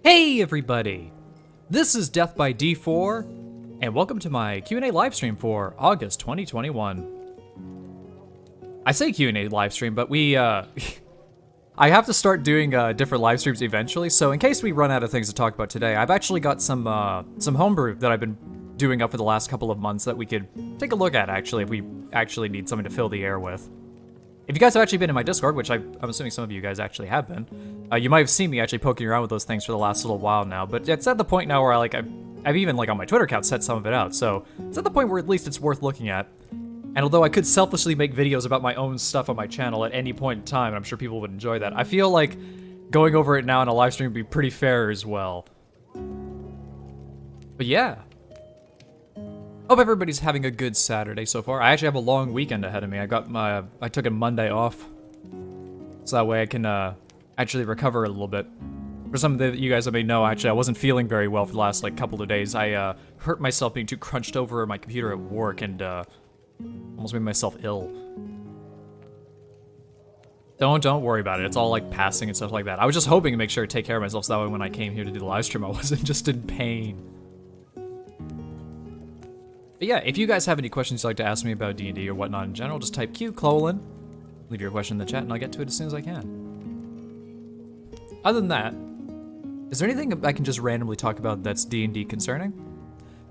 Hey everybody! This is Death by D4, and welcome to my Q&A livestream for August 2021. I say Q&A livestream, but I have to start doing different live streams eventually, so in case we run out of things to talk about today, I've actually got some homebrew that I've been doing up for the last couple of months that we could take a look at, actually, if we actually need something to fill the air with. If you guys have actually been in my Discord, which I'm assuming some of you guys actually have been, you might have seen me actually poking around with those things for the last little while now, but it's at the point now where I've even, on my Twitter account, set some of it out, so it's at the point where at least it's worth looking at. And although I could selfishly make videos about my own stuff on my channel at any point in time, and I'm sure people would enjoy that, I feel like going over it now in a live stream would be pretty fair as well. But yeah. Hope everybody's having a good Saturday so far. I actually have a long weekend ahead of me. I took a Monday off, so that way I can actually recover a little bit. For some of you guys that may know, actually, I wasn't feeling very well for the last couple of days. I hurt myself being too crunched over my computer at work and almost made myself ill. Don't worry about it. It's all passing and stuff like that. I was just hoping to make sure to take care of myself so that way when I came here to do the live stream, I wasn't just in pain. But yeah, if you guys have any questions you'd like to ask me about D&D or whatnot in general, just type Q:, leave your question in the chat, and I'll get to it as soon as I can. Other than that, is there anything I can just randomly talk about that's D&D concerning?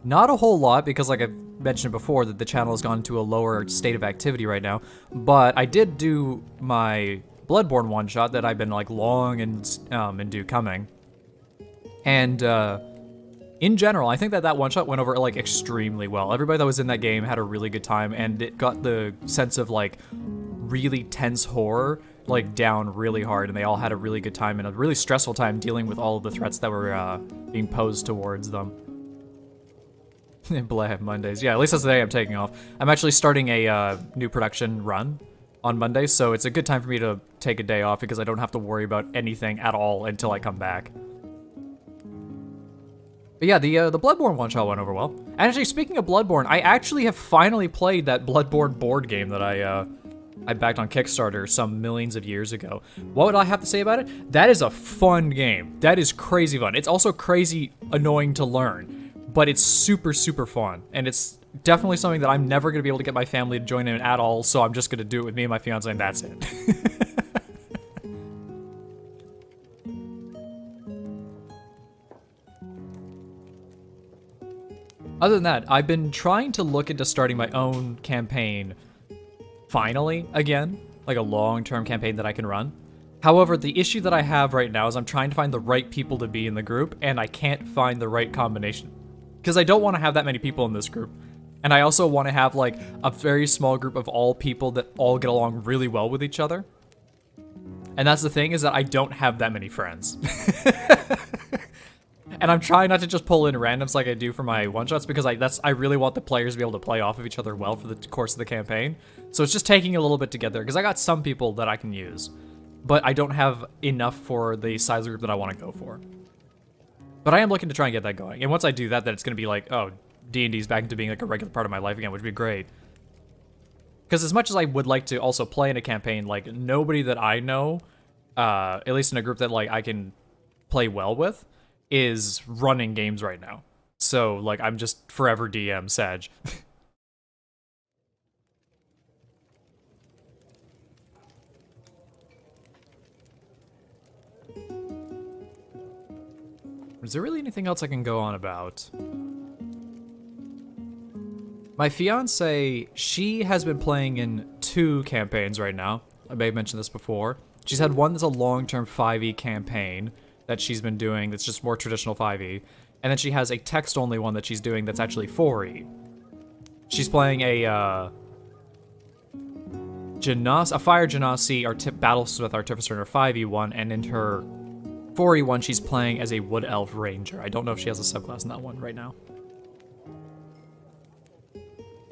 Not a whole lot, because like I've mentioned before, that the channel has gone into a lower state of activity right now, but I did do my Bloodborne one-shot that I've been long and due coming. And in general, I think that one-shot went over extremely well. Everybody that was in that game had a really good time, and it got the sense of really tense horror down really hard, and they all had a really good time and a really stressful time dealing with all of the threats that were being posed towards them. Blah, Mondays. Yeah, at least that's the day I'm taking off. I'm actually starting a new production run on Monday, so it's a good time for me to take a day off because I don't have to worry about anything at all until I come back. But yeah, the Bloodborne one-shot went over well. And actually, speaking of Bloodborne, I actually have finally played that Bloodborne board game that I backed on Kickstarter some millions of years ago. What would I have to say about it? That is a fun game. That is crazy fun. It's also crazy annoying to learn, but it's super, super fun. And it's definitely something that I'm never going to be able to get my family to join in at all, so I'm just going to do it with me and my fiance, and that's it. Other than that, I've been trying to look into starting my own campaign, finally, again, a long-term campaign that I can run. However, the issue that I have right now is I'm trying to find the right people to be in the group, and I can't find the right combination. Because I don't want to have that many people in this group. And I also want to have, a very small group of all people that all get along really well with each other. And that's the thing, is that I don't have that many friends. And I'm trying not to just pull in randoms like I do for my one-shots, because I really want the players to be able to play off of each other well for the course of the campaign. So it's just taking a little bit together, because I got some people that I can use, but I don't have enough for the size of the group that I want to go for. But I am looking to try and get that going. And once I do that, then it's going to be oh, D&D's back into being a regular part of my life again, which would be great. Because as much as I would like to also play in a campaign, nobody that I know, at least in a group that I can play well with, is running games right now. So, I'm just forever DM Sag. Is there really anything else I can go on about? My fiance, she has been playing in 2 campaigns right now. I may have mentioned this before. She's had one that's a long-term 5e campaign that she's been doing that's just more traditional 5e. And then she has a text-only one that she's doing that's actually 4e. She's playing a Fire Genasi Battlesmith Artificer in her 5e one, and in her 4e one, she's playing as a Wood Elf Ranger. I don't know if she has a subclass in that one right now.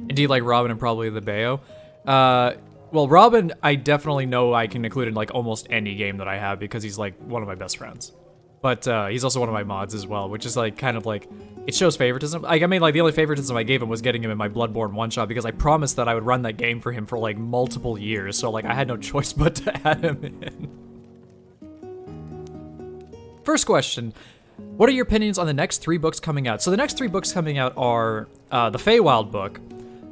Indeed, Robin and probably the Bayo. Well, Robin, I definitely know I can include in almost any game that I have because he's one of my best friends. But he's also one of my mods as well, which is it shows favoritism. The only favoritism I gave him was getting him in my Bloodborne one-shot because I promised that I would run that game for him for multiple years, so I had no choice but to add him in. First question, What are your opinions on the next 3 books coming out? So the next 3 books coming out are the Feywild book,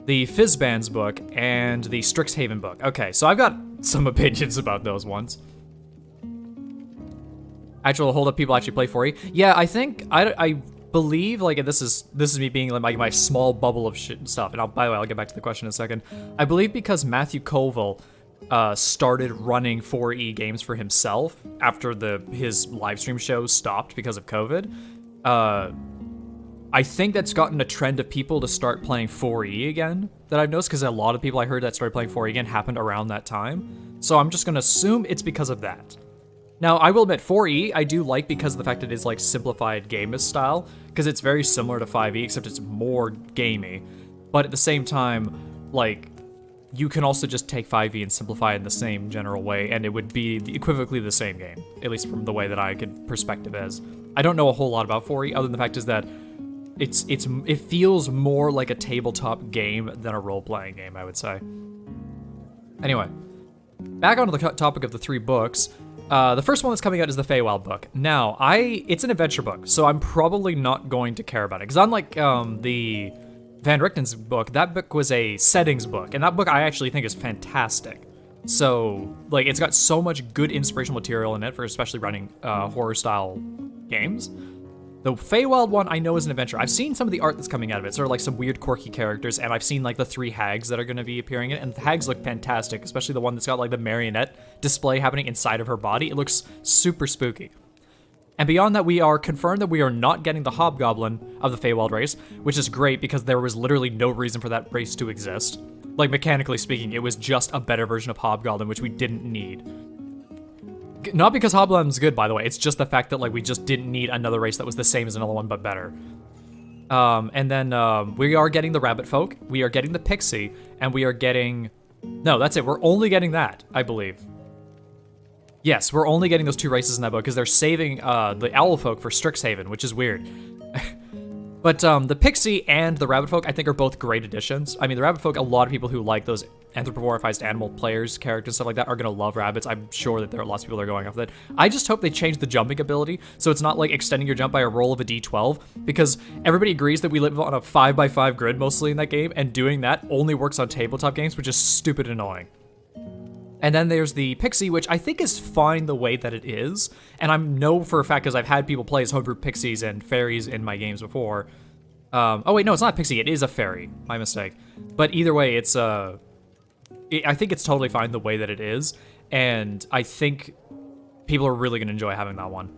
the Fizzbands book, and the Strixhaven book. Okay, so I've got some opinions about those ones. Actual hold up, people actually play 4E. Yeah, I think I believe, like, this is me being like my small bubble of shit and stuff. And by the way, I'll get back to the question in a second. I believe because Matthew Colville started running 4E games for himself after his live stream shows stopped because of COVID. I think that's gotten a trend of people to start playing 4E again that I've noticed, because a lot of people I heard that started playing 4E again happened around that time. So I'm just gonna assume it's because of that. Now, I will admit, 4E I do like because of the fact that it is like simplified gamist style, because it's very similar to 5E, except it's more gamey. But at the same time, like, you can also just take 5E and simplify it in the same general way, and it would be equivocally the same game, at least from the way that I could perspective as. I don't know a whole lot about 4E, other than the fact is that it feels more like a tabletop game than a role-playing game, I would say. Anyway, back onto the topic of the 3 books. The first one that's coming out is the Feywild book. Now, it's an adventure book, so I'm probably not going to care about it, because unlike the Van Richten's book, that book was a settings book, and that book I actually think is fantastic. So, like, it's got so much good inspirational material in it for especially running horror-style games. The Feywild one I know is an adventure. I've seen some of the art that's coming out of it, sort of like some weird quirky characters, and I've seen like the 3 hags that are going to be appearing in it, and the hags look fantastic, especially the one that's got like the marionette display happening inside of her body. It looks super spooky. And beyond that, we are confirmed that we are not getting the Hobgoblin of the Feywild race, which is great because there was literally no reason for that race to exist. Like, mechanically speaking, it was just a better version of Hobgoblin, which we didn't need. Not because Hobgoblin's good, by the way, it's just the fact that, like, we just didn't need another race that was the same as another one, but better. And then we are getting the Rabbit Folk, we are getting the Pixie, and we are getting... No, that's it, we're only getting that, I believe. Yes, we're only getting those 2 races in that book, because they're saving the Owl Folk for Strixhaven, which is weird. But the Pixie and the Rabbit Folk, I think, are both great additions. I mean, the Rabbit Folk, a lot of people who like those anthropomorphized animal players, characters, stuff like that, are gonna love rabbits. I'm sure that there are lots of people that are going off that. I just hope they change the jumping ability, so it's not like extending your jump by a roll of a d12, because everybody agrees that we live on a 5x5 grid mostly in that game, and doing that only works on tabletop games, which is stupid and annoying. And then there's the Pixie, which I think is fine the way that it is. And I know for a fact, because I've had people play as homebrew pixies and fairies in my games before. Oh wait, no, it's not a pixie, it is a fairy. My mistake. But either way, I think it's totally fine the way that it is. And I think people are really going to enjoy having that one.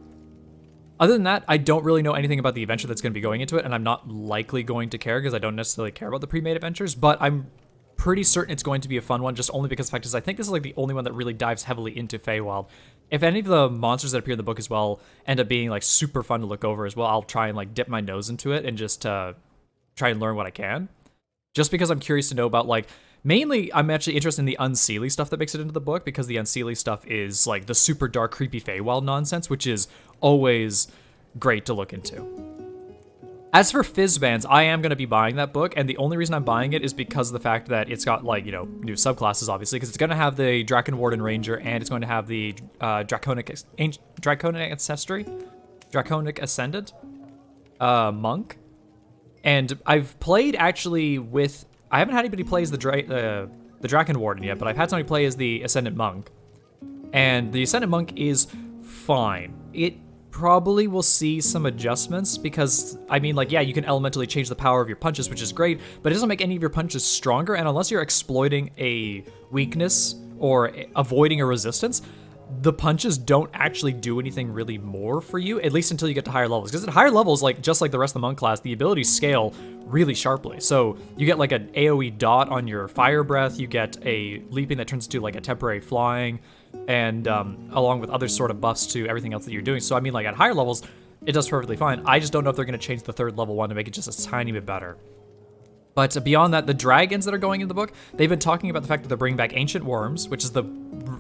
Other than that, I don't really know anything about the adventure that's going to be going into it, and I'm not likely going to care because I don't necessarily care about the pre-made adventures, but I'm pretty certain it's going to be a fun one, just only because the fact is I think this is like the only one that really dives heavily into Feywild. If any of the monsters that appear in the book as well end up being like super fun to look over as well, I'll try and like dip my nose into it and just try and learn what I can. Just because I'm curious to know about, like, mainly I'm actually interested in the Unseelie stuff that makes it into the book, because the Unseelie stuff is like the super dark, creepy Feywild nonsense, which is always great to look into. As for Fizzbands, I am going to be buying that book, and the only reason I'm buying it is because of the fact that it's got, like, you know, new subclasses, obviously, because it's going to have the Draken Warden Ranger, and it's going to have the Draconic Ancestry? Draconic Ascendant? Monk? And I've played, actually, with... I haven't had anybody play as the Draken Warden yet, but I've had somebody play as the Ascendant Monk. And the Ascendant Monk is fine. It probably will see some adjustments because, I mean, like, yeah, you can elementally change the power of your punches, which is great, but it doesn't make any of your punches stronger, and unless you're exploiting a weakness or avoiding a resistance, the punches don't actually do anything really more for you, at least until you get to higher levels. Because at higher levels, like, just like the rest of the monk class, the abilities scale really sharply. So you get like an AoE dot on your fire breath, you get a leaping that turns into like a temporary flying, and along with other sort of buffs to everything else that you're doing. So I mean, like, at higher levels, it does perfectly fine. I just don't know if they're going to change the 3rd level one to make it just a tiny bit better. But beyond that, the dragons that are going in the book, they've been talking about the fact that they're bringing back Ancient Worms, which is this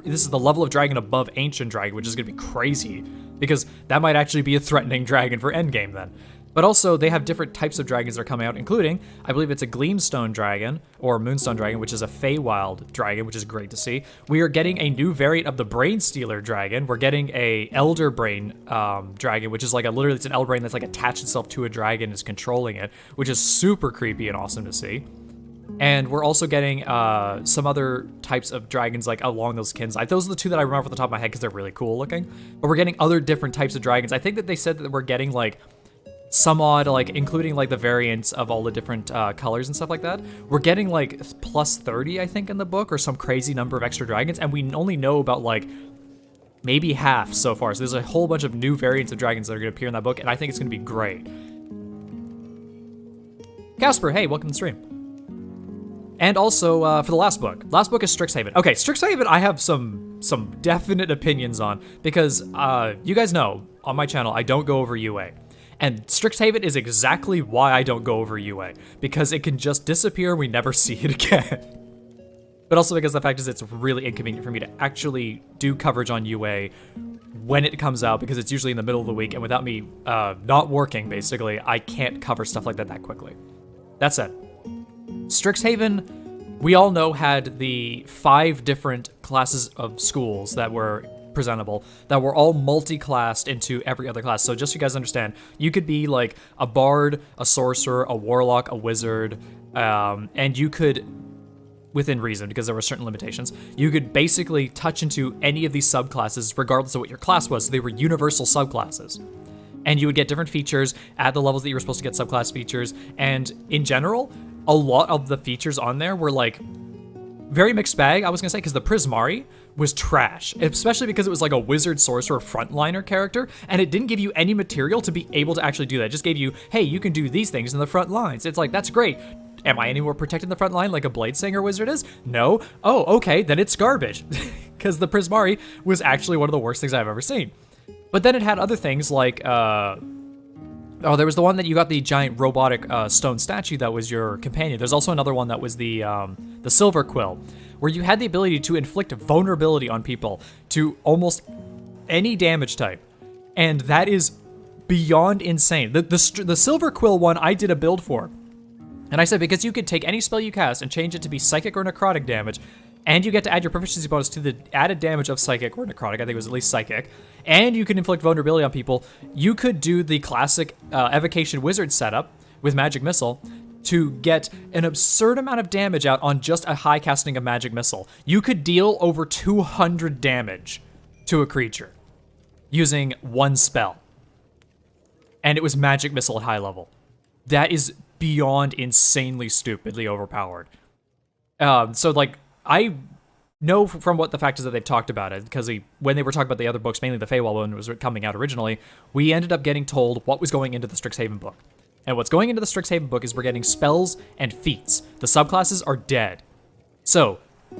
is the level of dragon above Ancient Dragon, which is going to be crazy, because that might actually be a threatening dragon for endgame then. But also, they have different types of dragons that are coming out, including, I believe it's a Gleamstone Dragon, or Moonstone Dragon, which is a Feywild Dragon, which is great to see. We are getting a new variant of the Brain Stealer Dragon. We're getting a Elder Brain Dragon, which is like literally it's an Elder Brain that's like attached itself to a dragon and is controlling it, which is super creepy and awesome to see. And we're also getting some other types of dragons like along those kins. Those are the two that I remember off the top of my head because they're really cool looking. But we're getting other different types of dragons. I think that they said that we're getting like some odd, like including like the variants of all the different colors and stuff like that. We're getting like plus 30, I think, in the book, or some crazy number of extra dragons, and we only know about like maybe half so far. So there's a whole bunch of new variants of dragons that are going to appear in that book, and I think it's going to be great. Casper, hey, welcome to the stream. And also for the last book is Strixhaven. Okay, Strixhaven I have some definite opinions on, because you guys know on my channel I don't go over UA. And Strixhaven is exactly why I don't go over UA, because it can just disappear and we never see it again. But also because the fact is it's really inconvenient for me to actually do coverage on UA when it comes out, because it's usually in the middle of the week, and without me not working, basically, I can't cover stuff like that quickly. That said, Strixhaven, we all know, had the 5 different classes of schools that were presentable, that were all multi-classed into every other class. So just so you guys understand, you could be like a bard, a sorcerer, a warlock, a wizard, and you could, within reason, because there were certain limitations, you could basically touch into any of these subclasses regardless of what your class was. So they were universal subclasses. And you would get different features at the levels that you were supposed to get subclass features. And in general, a lot of the features on there were like very mixed bag, I was gonna say, because the Prismari was trash, especially because it was like a wizard sorcerer frontliner character, and it didn't give you any material to be able to actually do that. It just gave you, hey, you can do these things in the front lines. It's like, that's great. Am I any more protected in the front line like a Bladesinger wizard is? No. Oh, okay, then it's garbage. Because the Prismari was actually one of the worst things I've ever seen. But then it had other things like, there was the one that you got the giant robotic stone statue that was your companion. There's also another one that was the Silver Quill, where you had the ability to inflict vulnerability on people to almost any damage type. And that is beyond insane. The Silver Quill one I did a build for. And I said, because you could take any spell you cast and change it to be psychic or necrotic damage, and you get to add your proficiency bonus to the added damage of psychic or necrotic, I think it was at least psychic, and you can inflict vulnerability on people, you could do the classic Evocation Wizard setup with Magic Missile to get an absurd amount of damage out on just a high casting of Magic Missile. You could deal over 200 damage to a creature using one spell. And it was Magic Missile at high level. That is beyond insanely stupidly overpowered. So like, I know from what the fact is that they've talked about it, because when they were talking about the other books, mainly the Feywild one was coming out originally, we ended up getting told what was going into the Strixhaven book. And what's going into the Strixhaven book is we're getting spells and feats. The subclasses are dead. So,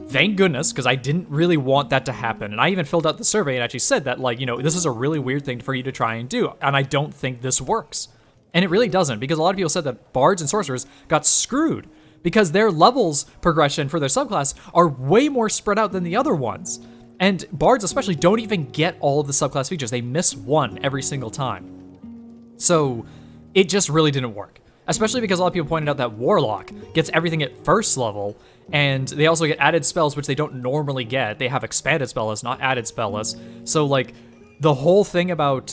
thank goodness, because I didn't really want that to happen. And I even filled out the survey and actually said that, like, you know, this is a really weird thing for you to try and do, and I don't think this works. And it really doesn't, because a lot of people said that bards and sorcerers got screwed because their levels progression for their subclass are way more spread out than the other ones. And bards especially don't even get all of the subclass features. They miss one every single time. So it just really didn't work. Especially because a lot of people pointed out that Warlock gets everything at first level, and they also get added spells, which they don't normally get. They have expanded spell lists, not added spell lists. So like, the whole thing about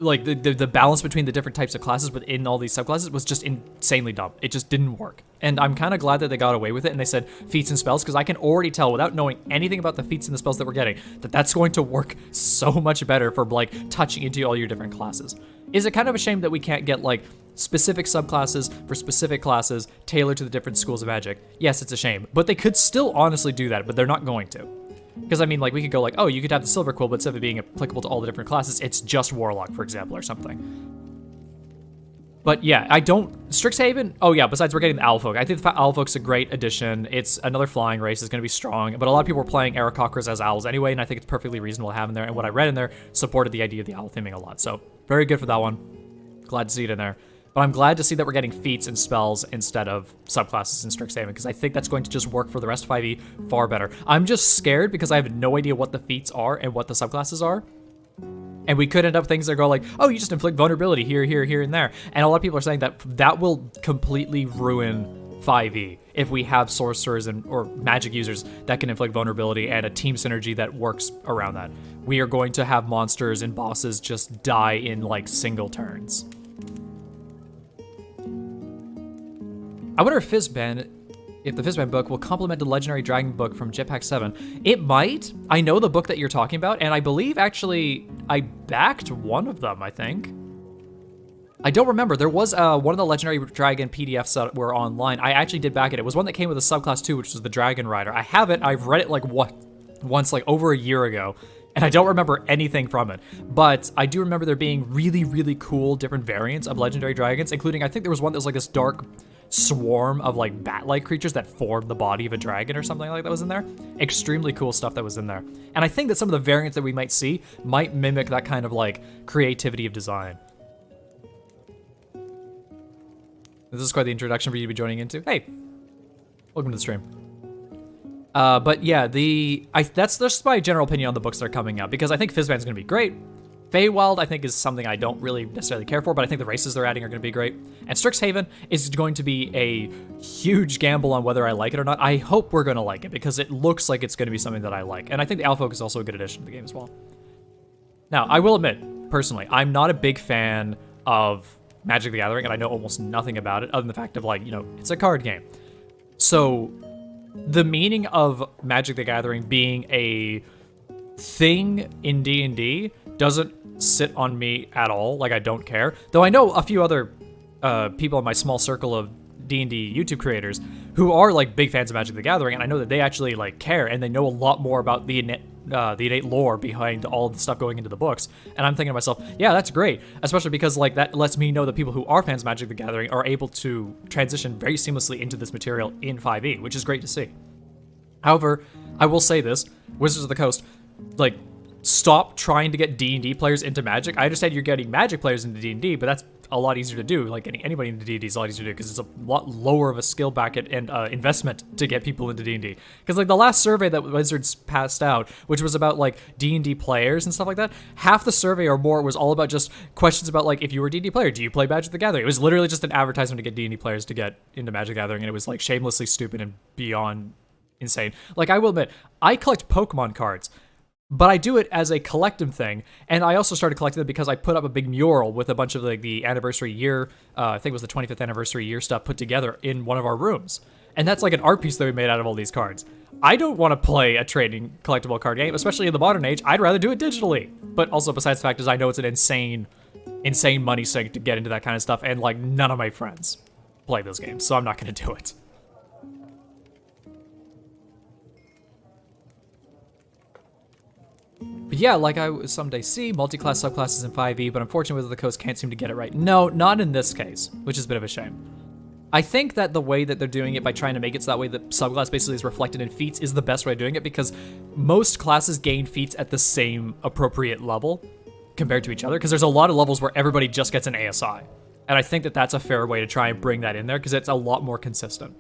like the balance between the different types of classes within all these subclasses was just insanely dumb. It just didn't work. And I'm kind of glad that they got away with it and they said feats and spells, because I can already tell without knowing anything about the feats and the spells that we're getting that that's going to work so much better for like touching into all your different classes. Is it kind of a shame that we can't get like specific subclasses for specific classes tailored to the different schools of magic? Yes, it's a shame, but they could still honestly do that, but they're not going to. Because, I mean, like, we could go like, oh, you could have the Silver Quill, but instead of it being applicable to all the different classes, it's just Warlock, for example, or something. But yeah, Strixhaven, oh yeah, besides we're getting the Owlfolk. I think the Owlfolk's a great addition. It's another flying race, it's going to be strong, but a lot of people were playing Aarakocras as owls anyway, and I think it's perfectly reasonable to have in there, and what I read in there supported the idea of the owl theming a lot, so very good for that one. Glad to see it in there. But I'm glad to see that we're getting feats and spells instead of subclasses in Strixhaven, because I think that's going to just work for the rest of 5e far better. I'm just scared because I have no idea what the feats are and what the subclasses are. And we could end up things that go like, oh, you just inflict vulnerability here, here, here, and there. And a lot of people are saying that that will completely ruin 5e if we have sorcerers or magic users that can inflict vulnerability and a team synergy that works around that. We are going to have monsters and bosses just die in like single turns. I wonder if the Fizzban book will complement the Legendary Dragon book from Jetpack 7. It might. I know the book that you're talking about, and I believe actually I backed one of them, I think. I don't remember. There was one of the Legendary Dragon PDFs that were online. I actually did back it. It was one that came with a subclass too, which was the Dragon Rider. I have it. I've read it like once, like over a year ago, and I don't remember anything from it. But I do remember there being really, really cool different variants of Legendary Dragons, including I think there was one that was like this dark swarm of like bat-like creatures that formed the body of a dragon or something like that was in there. Extremely cool stuff that was in there. And I think that some of the variants that we might see might mimic that kind of like creativity of design. This is quite the introduction for you to be joining into. Hey, welcome to the stream. But yeah, that's just my general opinion on the books that are coming out, because I think Fizzban's gonna be great. Feywild, I think, is something I don't really necessarily care for, but I think the races they're adding are gonna be great. And Strixhaven is going to be a huge gamble on whether I like it or not. I hope we're gonna like it, because it looks like it's gonna be something that I like. And I think the Alpha Oak is also a good addition to the game as well. Now, I will admit, personally, I'm not a big fan of Magic the Gathering, and I know almost nothing about it other than the fact of, like, you know, it's a card game. So the meaning of Magic the Gathering being a thing in D&D doesn't sit on me at all. Like, I don't care. Though I know a few other people in my small circle of D&D YouTube creators who are like big fans of Magic the Gathering, and I know that they actually like care and they know a lot more about the innate lore behind all the stuff going into the books. And I'm thinking to myself, yeah, that's great, especially because like that lets me know that people who are fans of Magic the Gathering are able to transition very seamlessly into this material in 5e, which is great to see. However, I will say this, Wizards of the Coast, like, stop trying to get D&D players into Magic. I understand you're getting Magic players into D&D, but that's a lot easier to do. Like, getting anybody into D&D is a lot easier to do because it's a lot lower of a skill bracket and investment to get people into D&D. Because, like, the last survey that Wizards passed out, which was about, like, D&D players and stuff like that, half the survey or more was all about just questions about, like, if you were a D&D player, do you play Magic the Gathering? It was literally just an advertisement to get D&D players to get into Magic the Gathering, and it was, like, shamelessly stupid and beyond insane. Like, I will admit, I collect Pokemon cards, but I do it as a collective thing, and I also started collecting them because I put up a big mural with a bunch of like the anniversary year, I think it was the 25th anniversary year stuff put together in one of our rooms. And that's like an art piece that we made out of all these cards. I don't want to play a trading collectible card game, especially in the modern age. I'd rather do it digitally. But also, besides the fact is I know it's an insane money sink to get into that kind of stuff, and like none of my friends play those games, so I'm not going to do it. But yeah, like I someday see multi-class subclasses in 5e, but unfortunately Wizards of the Coast can't seem to get it right. No, not in this case, which is a bit of a shame. I think that the way that they're doing it by trying to make it so that way the subclass basically is reflected in feats is the best way of doing it, because most classes gain feats at the same appropriate level compared to each other, because there's a lot of levels where everybody just gets an ASI. And I think that that's a fair way to try and bring that in there, because it's a lot more consistent.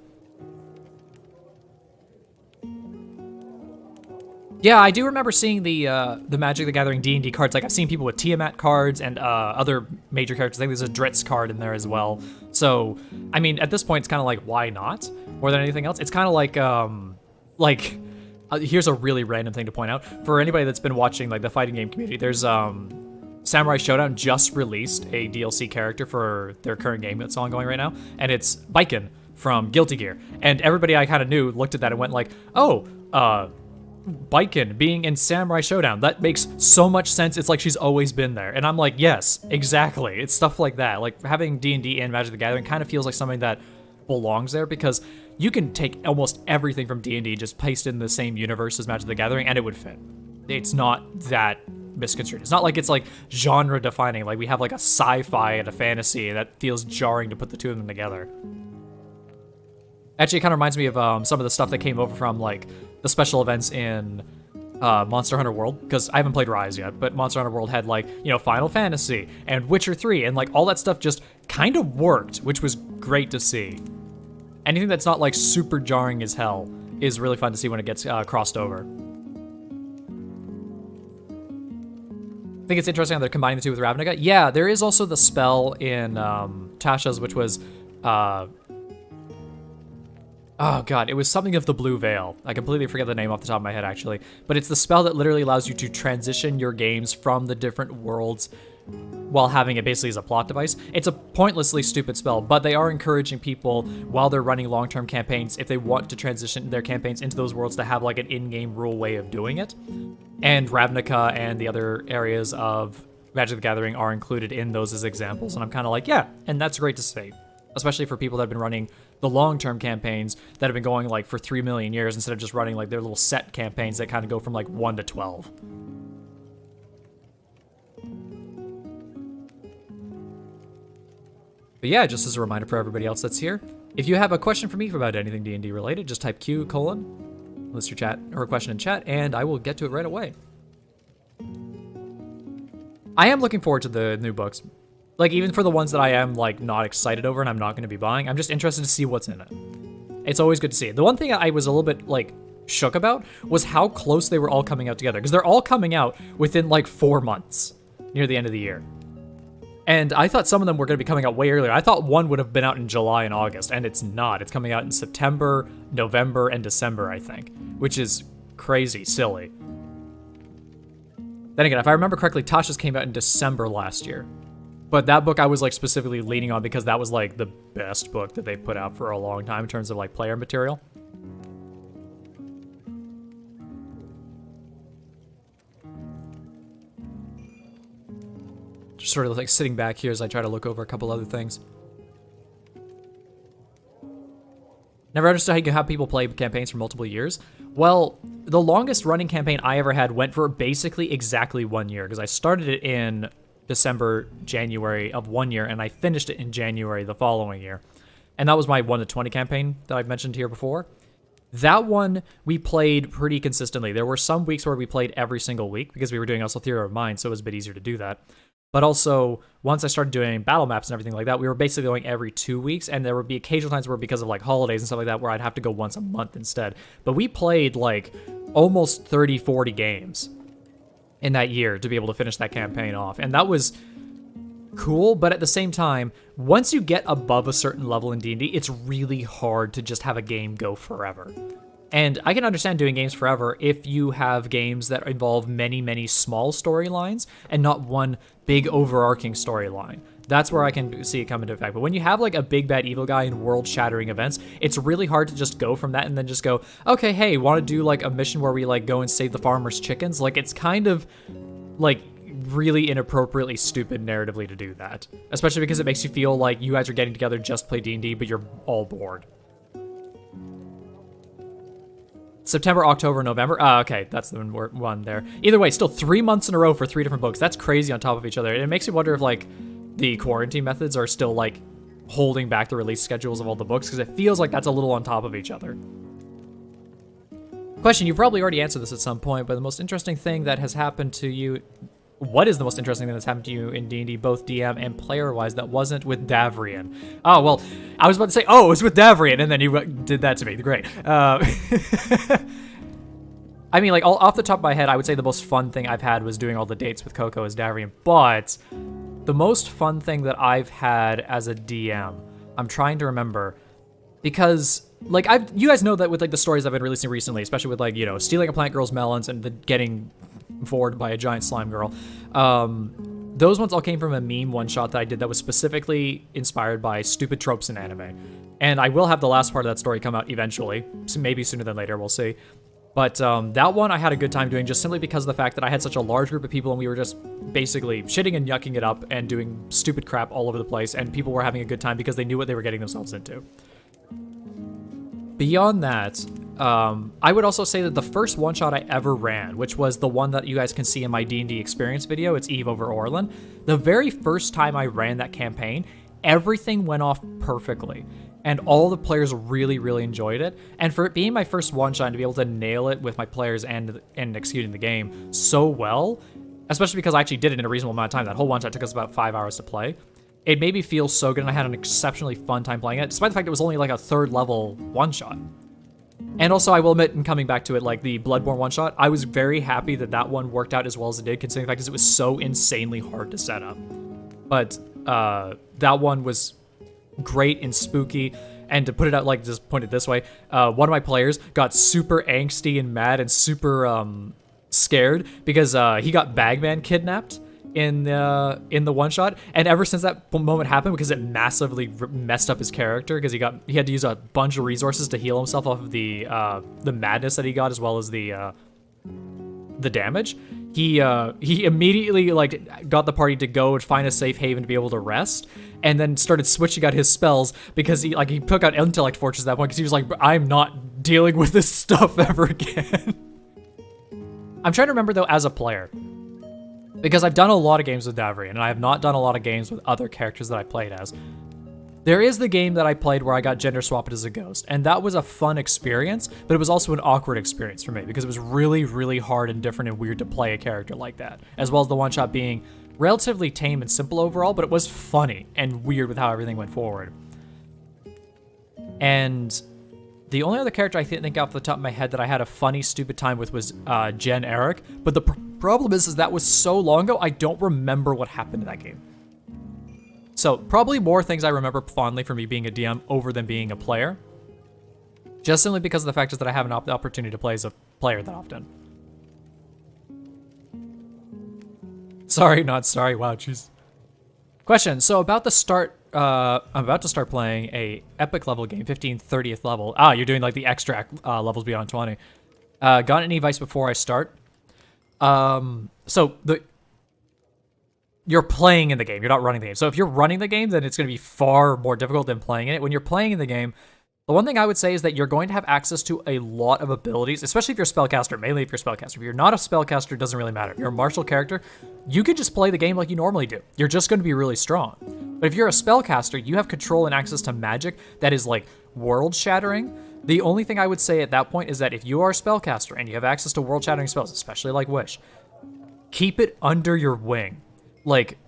Yeah, I do remember seeing the Magic the Gathering D&D cards. Like, I've seen people with Tiamat cards and other major characters. I think there's a Dritz card in there as well. So, I mean, at this point, it's kind of like, why not? More than anything else. It's kind of like, here's a really random thing to point out. For anybody that's been watching, like, the fighting game community, there's, Samurai Showdown just released a DLC character for their current game that's ongoing right now, and it's Baiken from Guilty Gear. And everybody I kind of knew looked at that and went like, oh, Baiken being in Samurai Showdown, that makes so much sense. It's like she's always been there. And I'm like, yes, exactly. It's stuff like that. Like, having D&D and Magic the Gathering kind of feels like something that belongs there, because you can take almost everything from D&D, just paste in the same universe as Magic the Gathering, and it would fit. It's not that misconstrued. It's not like it's like genre defining, like we have like a sci-fi and a fantasy that feels jarring to put the two of them together. Actually, it kind of reminds me of some of the stuff that came over from like the special events in Monster Hunter World, because I haven't played Rise yet, but Monster Hunter World had like, you know, Final Fantasy and Witcher 3, and like all that stuff just kind of worked, which was great to see. Anything that's not like super jarring as hell is really fun to see when it gets crossed over. think it's interesting how they're combining the two with Ravnica. Yeah, there is also the spell in Tasha's, which was, oh god, it was something of the Blue Veil. I completely forget the name off the top of my head, actually. But it's the spell that literally allows you to transition your games from the different worlds while having it basically as a plot device. It's a pointlessly stupid spell, but they are encouraging people while they're running long-term campaigns, if they want to transition their campaigns into those worlds, to have like an in-game rule way of doing it. And Ravnica and the other areas of Magic the Gathering are included in those as examples, and I'm kind of like, yeah, and that's great to see. Especially for people that have been running the long-term campaigns that have been going like for 3 million years instead of just running like their little set campaigns that kind of go from like 1 to 12. But yeah, just as a reminder for everybody else that's here, if you have a question for me about anything D&D related, just type Q:, list your chat or a question in chat, and I will get to it right away. I am looking forward to the new books. Like, even for the ones that I am, like, not excited over and I'm not going to be buying, I'm just interested to see what's in it. It's always good to see. The one thing I was a little bit, like, shook about was how close they were all coming out together. Because they're all coming out within, like, 4 months near the end of the year. And I thought some of them were going to be coming out way earlier. I thought one would have been out in July and August, and it's not. It's coming out in September, November, and December, I think, which is crazy silly. Then again, if I remember correctly, Tasha's came out in December last year. But that book I was like specifically leaning on because that was like the best book that they put out for a long time in terms of like player material. Just sort of like sitting back here as I try to look over a couple other things. Never understood how you can have people play campaigns for multiple years. Well, the longest running campaign I ever had went for basically exactly 1 year because I started it in December, January of 1 year, and I finished it in January the following year. And that was my 1 to 20 campaign that I've mentioned here before. That one, we played pretty consistently. There were some weeks where we played every single week because we were doing also Theater of Mind, so it was a bit easier to do that. But also, once I started doing battle maps and everything like that, we were basically going every 2 weeks, and there would be occasional times where, because of like holidays and stuff like that, where I'd have to go once a month instead. But we played like almost 30, 40 games in that year to be able to finish that campaign off. And that was cool, but at the same time, once you get above a certain level in D&D, it's really hard to just have a game go forever. And I can understand doing games forever if you have games that involve many, many small storylines and not one big overarching storyline. That's where I can see it come into effect. But when you have like a big bad evil guy in world-shattering events, it's really hard to just go from that and then just go, okay, hey, want to do like a mission where we like go and save the farmer's chickens? Like, it's kind of like really inappropriately stupid narratively to do that. Especially because it makes you feel like you guys are getting together just to play D&D, but you're all bored. September, October, November. Okay, that's the one there. Either way, still 3 months in a row for 3 different books. That's crazy on top of each other. And it makes me wonder if like the quarantine methods are still like holding back the release schedules of all the books, because it feels like that's a little on top of each other. Question, you've probably already answered this at some point, but the most interesting thing that has happened to you... What is the most interesting thing that's happened to you in D&D, both DM and player-wise, that wasn't with Davrian? Oh, well, I was about to say, oh, it was with Davrian, and then you did that to me. Great. I mean, like, off the top of my head, I would say the most fun thing I've had was doing all the dates with Coco as Davrian, but the most fun thing that I've had as a DM, I'm trying to remember, because... Like, you guys know that with, like, the stories I've been releasing recently, especially with, like, you know, stealing a plant girl's melons and getting forward by a giant slime girl. Those ones all came from a meme one-shot that I did that was specifically inspired by stupid tropes in anime. And I will have the last part of that story come out eventually. So maybe sooner than later, we'll see. But that one I had a good time doing just simply because of the fact that I had such a large group of people and we were just basically shitting and yucking it up and doing stupid crap all over the place, and people were having a good time because they knew what they were getting themselves into. Beyond that, I would also say that the first one-shot I ever ran, which was the one that you guys can see in my D&D experience video, it's Eve over Orlin, the very first time I ran that campaign, everything went off perfectly. And all the players really, really enjoyed it. And for it being my first one-shot and to be able to nail it with my players and executing the game so well, especially because I actually did it in a reasonable amount of time, that whole one-shot took us about 5 hours to play. It made me feel so good, and I had an exceptionally fun time playing it, despite the fact it was only like a 3rd level one-shot. And also, I will admit, in coming back to it, like the Bloodborne one-shot, I was very happy that that one worked out as well as it did, considering the fact that it was so insanely hard to set up. But that one was great and spooky. And to put it out, like, just point it this way, one of my players got super angsty and mad and super scared because he got Bagman kidnapped in the one shot, and ever since that moment happened, because it massively messed up his character, because he had to use a bunch of resources to heal himself off of the madness that he got, as well as the damage. He immediately like got the party to go and find a safe haven to be able to rest, and then started switching out his spells because he took out Intellect Fortress at that point because he was like, I'm not dealing with this stuff ever again. I'm trying to remember though as a player, because I've done a lot of games with Davrian, and I have not done a lot of games with other characters that I played as. There is the game that I played where I got gender swapped as a ghost, and that was a fun experience, but it was also an awkward experience for me, because it was really, really hard and different and weird to play a character like that, as well as the one-shot being relatively tame and simple overall, but it was funny and weird with how everything went forward. And the only other character I think off the top of my head that I had a funny, stupid time with was Jen Eric, but the problem is that was so long ago, I don't remember what happened in that game. So probably more things I remember fondly from me being a DM over than being a player, just simply because of the fact is that I haven't the opportunity to play as a player that often. Sorry, not sorry. Wow, jeez. Question. So about the start, I'm about to start playing a epic level game, 30th level. Ah, you're doing like the extra levels beyond 20. Got any advice before I start? So you're playing in the game, you're not running the game. So if you're running the game, then it's going to be far more difficult than playing in it. When you're playing in the game, the one thing I would say is that you're going to have access to a lot of abilities, especially if you're a spellcaster, mainly if you're a spellcaster. If you're not a spellcaster, it doesn't really matter. If you're a martial character, you can just play the game like you normally do. You're just going to be really strong. But if you're a spellcaster, you have control and access to magic that is like world-shattering. The only thing I would say at that point is that if you are a spellcaster and you have access to world-shattering spells, especially like Wish, keep it under your wing. Like,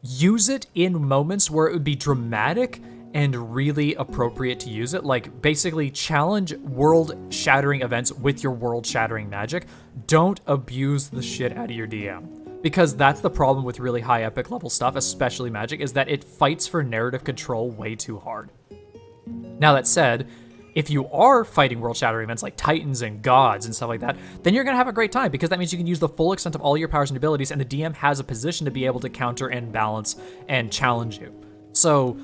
use it in moments where it would be dramatic and really appropriate to use it. Like, basically challenge world-shattering events with your world-shattering magic. Don't abuse the shit out of your DM. Because that's the problem with really high epic level stuff, especially magic, is that it fights for narrative control way too hard. Now that said, if you are fighting world-shattering events like titans and gods and stuff like that, then you're going to have a great time, because that means you can use the full extent of all your powers and abilities, and the DM has a position to be able to counter and balance and challenge you. So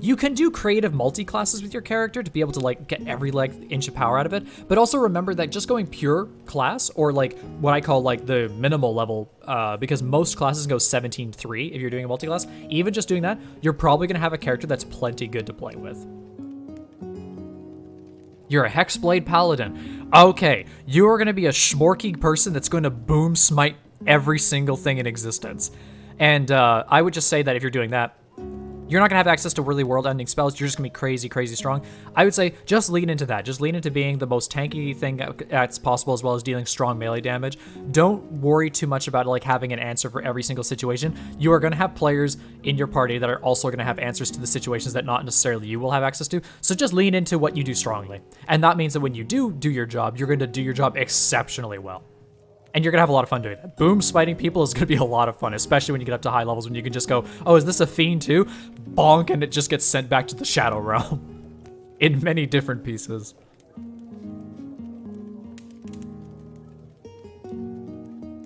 you can do creative multi-classes with your character to be able to like get every inch of power out of it, but also remember that just going pure class, or like what I call like the minimal level, because most classes go 17-3 if you're doing a multi-class, even just doing that, you're probably going to have a character that's plenty good to play with. You're a Hexblade Paladin. Okay, you are going to be a schmorky person that's going to boom smite every single thing in existence. And I would just say that if you're doing that, you're not going to have access to really world-ending spells. You're just going to be crazy, crazy strong. I would say just lean into that. Just lean into being the most tanky thing that's possible, as well as dealing strong melee damage. Don't worry too much about like having an answer for every single situation. You are going to have players in your party that are also going to have answers to the situations that not necessarily you will have access to. So just lean into what you do strongly. And that means that when you do your job, you're going to do your job exceptionally well. And you're going to have a lot of fun doing that. Boom spiting people is going to be a lot of fun, especially when you get up to high levels, when you can just go, oh, is this a fiend too? Bonk, and it just gets sent back to the Shadow Realm in many different pieces.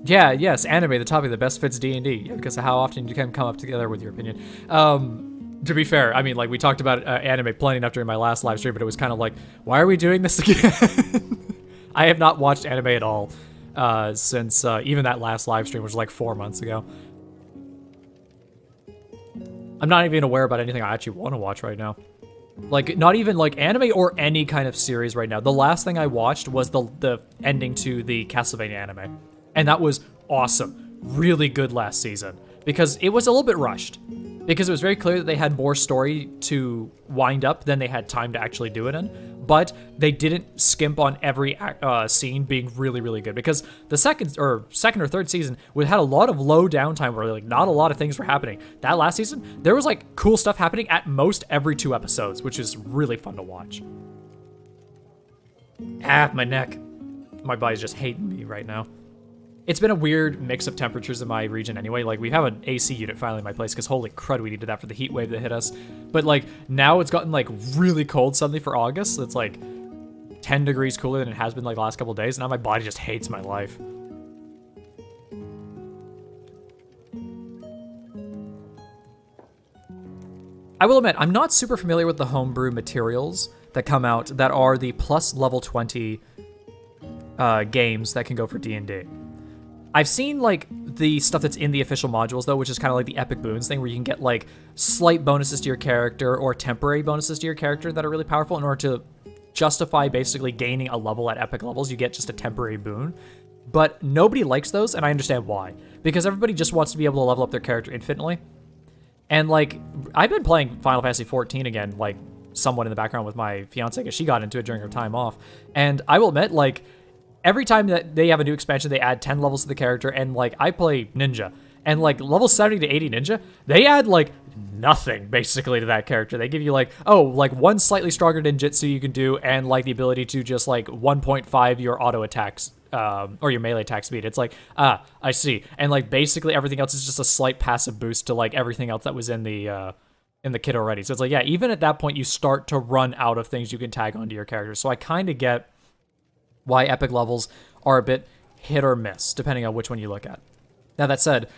Yeah, yes, anime, the topic that best fits D&D, because of how often you can come up together with your opinion. To be fair, I mean, like, we talked about anime plenty enough during my last live stream, but it was kind of like, why are we doing this again? I have not watched anime at all. Since even that last live stream, which was like 4 months ago. I'm not even aware about anything I actually want to watch right now. Like, not even like anime or any kind of series right now. The last thing I watched was the ending to the Castlevania anime. And that was awesome. Really good last season. Because it was a little bit rushed. Because it was very clear that they had more story to wind up than they had time to actually do it in. But they didn't skimp on every scene being really, really good. Because the second or third season, we had a lot of low downtime where like not a lot of things were happening. That last season, there was like cool stuff happening at most every 2 episodes, which is really fun to watch. Ah, my neck. My body's just hating me right now. It's been a weird mix of temperatures in my region anyway. Like, we have an AC unit finally in my place because holy crud, we needed that for the heat wave that hit us. But, like, now it's gotten, like, really cold suddenly for August. It's, like, 10 degrees cooler than it has been, like, the last couple of days. Now my body just hates my life. I will admit, I'm not super familiar with the homebrew materials that come out that are the plus level 20 games that can go for D&D. I've seen, like, the stuff that's in the official modules, though, which is kind of like the epic boons thing, where you can get, like, slight bonuses to your character or temporary bonuses to your character that are really powerful in order to justify basically gaining a level at epic levels. You get just a temporary boon. But nobody likes those, and I understand why. Because everybody just wants to be able to level up their character infinitely. And, like, I've been playing Final Fantasy XIV again, like, somewhat in the background with my fiance, because she got into it during her time off. And I will admit, like, every time that they have a new expansion, they add 10 levels to the character, and, like, I play Ninja. And, like, level 70 to 80 Ninja, they add, like, nothing, basically, to that character. They give you, like, oh, like, one slightly stronger ninjutsu you can do, and, like, the ability to just, like, 1.5 your auto attacks, or your melee attack speed. It's like, I see. And, like, basically everything else is just a slight passive boost to, like, everything else that was in the kit already. So it's like, yeah, even at that point, you start to run out of things you can tag onto your character. So I kind of get why epic levels are a bit hit or miss, depending on which one you look at. Now, that said,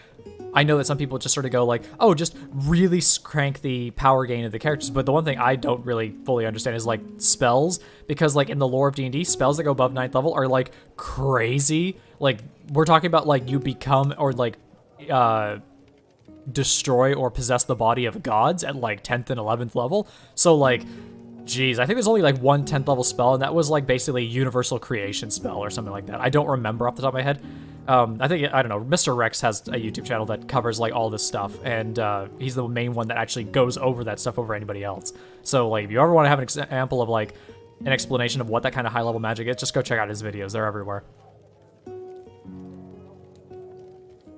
I know that some people just sort of go like, oh, just really crank the power gain of the characters. But the one thing I don't really fully understand is, like, spells. Because, like, in the lore of D&D, spells that go above 9th level are, like, crazy. Like, we're talking about, like, you become or, like, destroy or possess the body of gods at, like, 10th and 11th level. So, like, geez, I think there's only, like, one 10th level spell, and that was, like, basically a universal creation spell or something like that. I don't remember off the top of my head. I think, I don't know, Mr. Rex has a YouTube channel that covers, like, all this stuff, and he's the main one that actually goes over that stuff over anybody else. So, like, if you ever want to have an example of, like, an explanation of what that kind of high-level magic is, just go check out his videos. They're everywhere.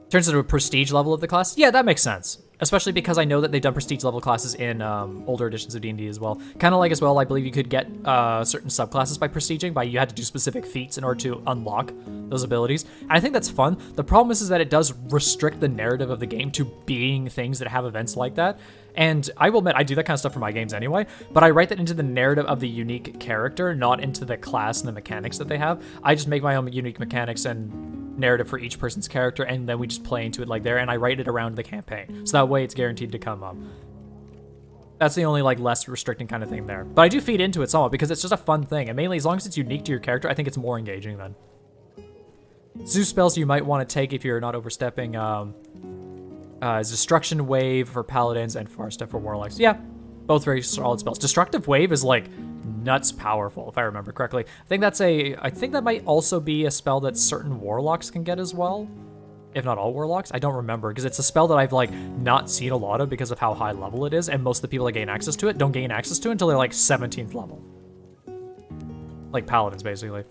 Turns into a prestige level of the class? Yeah, that makes sense. Especially because I know that they've done prestige level classes in older editions of D&D as well. Kind of like as well, I believe you could get certain subclasses by prestiging, you had to do specific feats in order to unlock those abilities. And I think that's fun. The problem is that it does restrict the narrative of the game to being things that have events like that. And I will admit, I do that kind of stuff for my games anyway, but I write that into the narrative of the unique character, not into the class and the mechanics that they have. I just make my own unique mechanics and narrative for each person's character, and then we just play into it like there, and I write it around the campaign. So that way it's guaranteed to come up. That's the only, like, less restricting kind of thing there. But I do feed into it somewhat because it's just a fun thing, and mainly as long as it's unique to your character, I think it's more engaging then. Zoo spells you might want to take if you're not overstepping, is Destruction Wave for Paladins and Far Step for Warlocks. Yeah, both very solid spells. Destructive Wave is, like, nuts powerful, if I remember correctly. I think that might also be a spell that certain Warlocks can get as well. If not all Warlocks. I don't remember, because it's a spell that I've, like, not seen a lot of because of how high level it is, and most of the people that gain access to it don't gain access to it until they're, like, 17th level. Like Paladins, basically.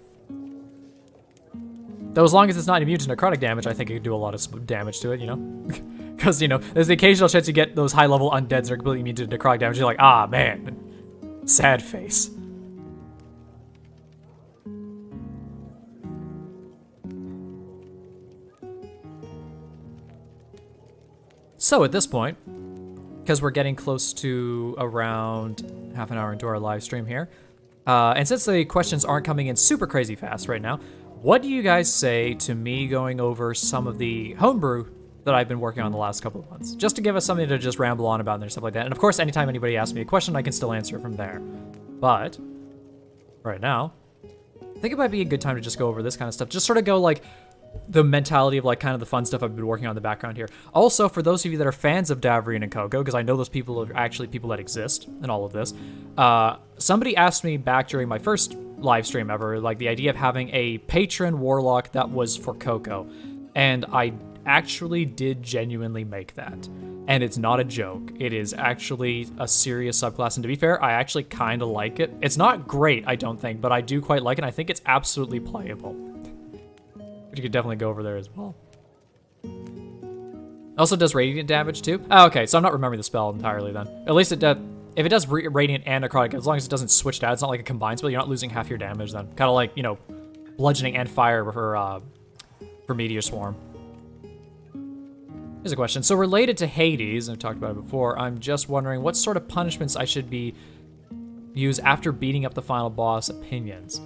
Though as long as it's not immune to necrotic damage, I think it could do a lot of damage to it, you know? Because, you know, there's the occasional chance you get those high-level undeads that are completely immune to necrotic damage. You're like, ah, man. Sad face. So at this point, because we're getting close to around half an hour into our live stream here, and since the questions aren't coming in super crazy fast right now, what do you guys say to me going over some of the homebrew that I've been working on the last couple of months, just to give us something to just ramble on about and stuff like that. And of course, anytime anybody asks me a question, I can still answer it from there. But right now, I think it might be a good time to just go over this kind of stuff. Just sort of go like the mentality of like kind of the fun stuff I've been working on in the background here. Also, for those of you that are fans of Davrian and Coco, because I know those people are actually people that exist in all of this, somebody asked me back during my first live stream ever, like the idea of having a patron warlock that was for Coco. And I actually did genuinely make that. And it's not a joke. It is actually a serious subclass. And to be fair, I actually kind of like it. It's not great, I don't think, but I do quite like it. I think it's absolutely playable. But you could definitely go over there as well. Also does radiant damage too. Oh, okay, so I'm not remembering the spell entirely then. At least it if it does radiant and necrotic, as long as it doesn't switch to, it's not like a combined spell, you're not losing half your damage then. Kind of like, you know, bludgeoning and fire for Meteor Swarm. Here's a question. So related to Hades, I've talked about it before, I'm just wondering what sort of punishments I should use after beating up the final boss. Opinions.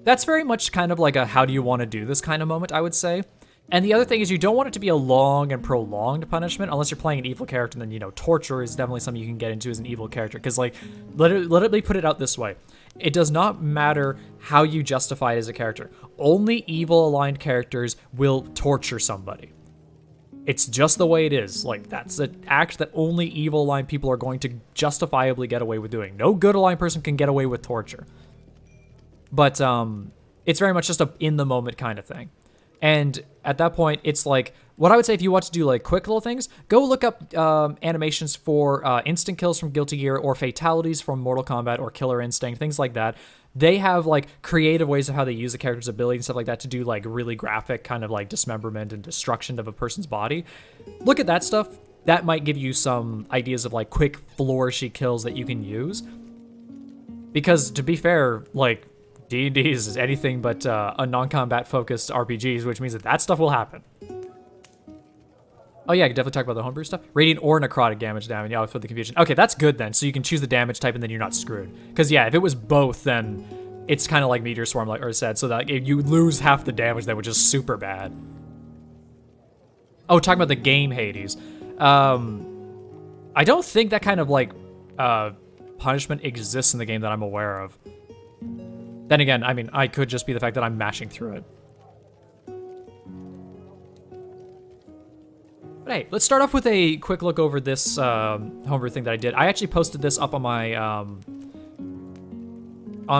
That's very much kind of like a how do you want to do this kind of moment, I would say. And the other thing is you don't want it to be a long and prolonged punishment unless you're playing an evil character. Then, you know, torture is definitely something you can get into as an evil character. Because, like, let me put it out this way. It does not matter how you justify it as a character. Only evil-aligned characters will torture somebody. It's just the way it is. Like, that's an act that only evil-aligned people are going to justifiably get away with doing. No good-aligned person can get away with torture. But it's very much just a in-the-moment kind of thing. And at that point, it's like, what I would say if you want to do like quick little things, go look up animations for instant kills from Guilty Gear or fatalities from Mortal Kombat or Killer Instinct, things like that. They have like creative ways of how they use the character's ability and stuff like that to do like really graphic kind of like dismemberment and destruction of a person's body. Look at that stuff. That might give you some ideas of like quick flourishy kills that you can use. Because to be fair, like, D&D is anything but a non-combat focused RPGs, which means that stuff will happen. Oh yeah, I could definitely talk about the homebrew stuff. Radiant or necrotic damage. Yeah, for the confusion. Okay, that's good then. So you can choose the damage type and then you're not screwed. Because yeah, if it was both, then it's kind of like Meteor Swarm, like Ur said. So that if you lose half the damage, that which is super bad. Oh, talking about the game Hades. I don't think that kind of like punishment exists in the game that I'm aware of. Then again, I mean, I could just be the fact that I'm mashing through it. But hey, let's start off with a quick look over this homebrew thing that I did. I actually posted this up on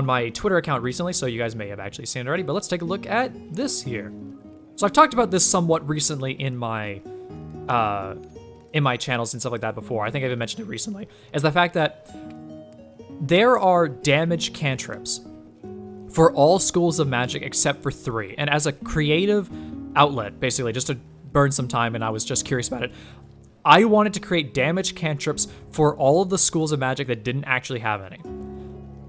my Twitter account recently, so you guys may have actually seen it already, but let's take a look at this here. So I've talked about this somewhat recently in my channels and stuff like that before. I think I've even mentioned it recently, is the fact that there are damage cantrips for all schools of magic except for 3. And as a creative outlet, basically, just to burn some time, and I was just curious about it, I wanted to create damage cantrips for all of the schools of magic that didn't actually have any.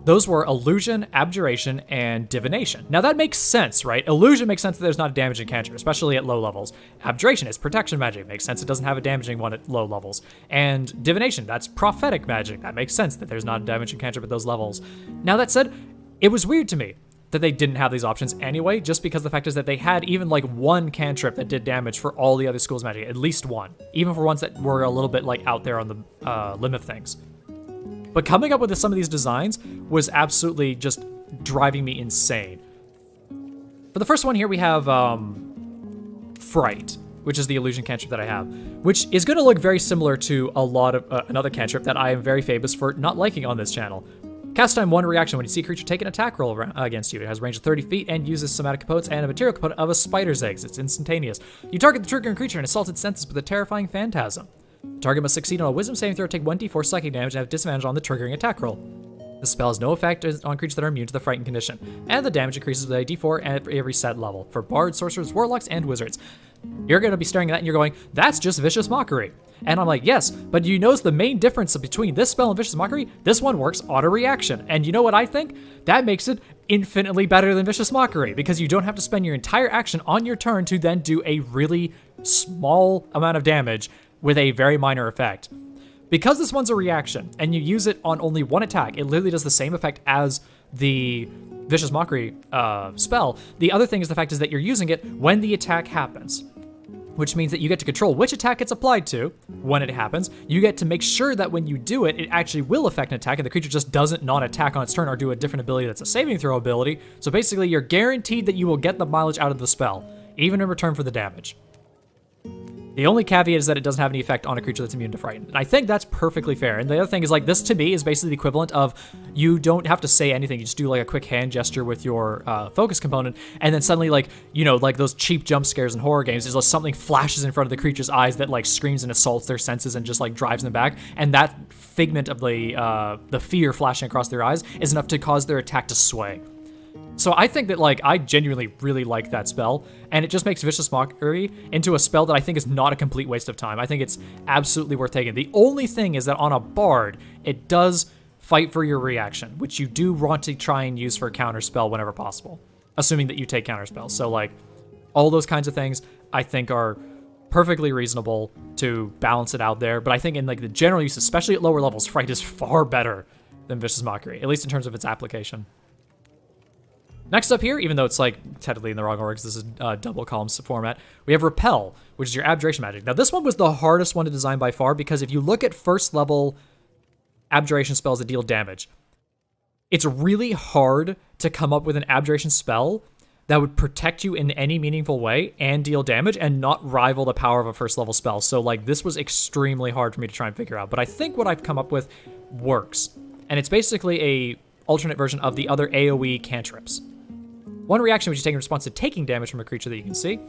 Those were Illusion, Abjuration, and Divination. Now that makes sense, right? Illusion makes sense that there's not a damaging cantrip, especially at low levels. Abjuration is protection magic. It makes sense it doesn't have a damaging one at low levels. And Divination, that's prophetic magic. That makes sense that there's not a damaging cantrip at those levels. Now that said, it was weird to me that they didn't have these options anyway, just because the fact is that they had even like one cantrip that did damage for all the other schools of magic, at least one, even for ones that were a little bit like out there on the limb of things. But coming up with some of these designs was absolutely just driving me insane. For the first one here, we have Fright, which is the illusion cantrip that I have, which is going to look very similar to a lot of another cantrip that I am very famous for not liking on this channel. Cast time 1 reaction when you see a creature take an attack roll against you. It has a range of 30 feet and uses somatic components and a material component of a spider's eggs. It's instantaneous. You target the triggering creature and assault its senses with a terrifying phantasm. The target must succeed on a wisdom saving throw, take 1d4 psychic damage, and have disadvantage on the triggering attack roll. The spell has no effect on creatures that are immune to the frightened condition, and the damage increases with a d4 at every set level for bards, sorcerers, warlocks, and wizards. You're going to be staring at that and you're going, that's just Vicious Mockery. And I'm like, yes, but you notice the main difference between this spell and Vicious Mockery? This one works auto-reaction. And you know what I think? That makes it infinitely better than Vicious Mockery, because you don't have to spend your entire action on your turn to then do a really small amount of damage with a very minor effect. Because this one's a reaction, and you use it on only one attack, it literally does the same effect as the Vicious Mockery spell. The other thing is the fact is that you're using it when the attack happens, which means that you get to control which attack it's applied to when it happens. You get to make sure that when you do it, it actually will affect an attack, and the creature just doesn't not attack on its turn or do a different ability that's a saving throw ability. So basically, you're guaranteed that you will get the mileage out of the spell, even in return for the damage. The only caveat is that it doesn't have any effect on a creature that's immune to frighten. And I think that's perfectly fair. And the other thing is, like, this to me is basically the equivalent of you don't have to say anything. You just do like a quick hand gesture with your focus component, and then suddenly, like, you know, like those cheap jump scares in horror games, is like something flashes in front of the creature's eyes that like screams and assaults their senses and just like drives them back. And that figment of the fear flashing across their eyes is enough to cause their attack to sway. So I think that, like, I genuinely really like that spell, and it just makes Vicious Mockery into a spell that I think is not a complete waste of time. I think it's absolutely worth taking. The only thing is that on a Bard, it does fight for your reaction, which you do want to try and use for a counter spell whenever possible, assuming that you take counter spells. So, like, all those kinds of things I think are perfectly reasonable to balance it out there, but I think in, like, the general use, especially at lower levels, Fright is far better than Vicious Mockery, at least in terms of its application. Next up here, even though it's like technically in the wrong order because this is double columns format, we have Repel, which is your Abjuration magic. Now this one was the hardest one to design by far because if you look at first level Abjuration spells that deal damage, it's really hard to come up with an Abjuration spell that would protect you in any meaningful way and deal damage and not rival the power of a first level spell. So like this was extremely hard for me to try and figure out, but I think what I've come up with works. And it's basically a alternate version of the other AoE cantrips. One reaction which you take in response to taking damage from a creature that you can see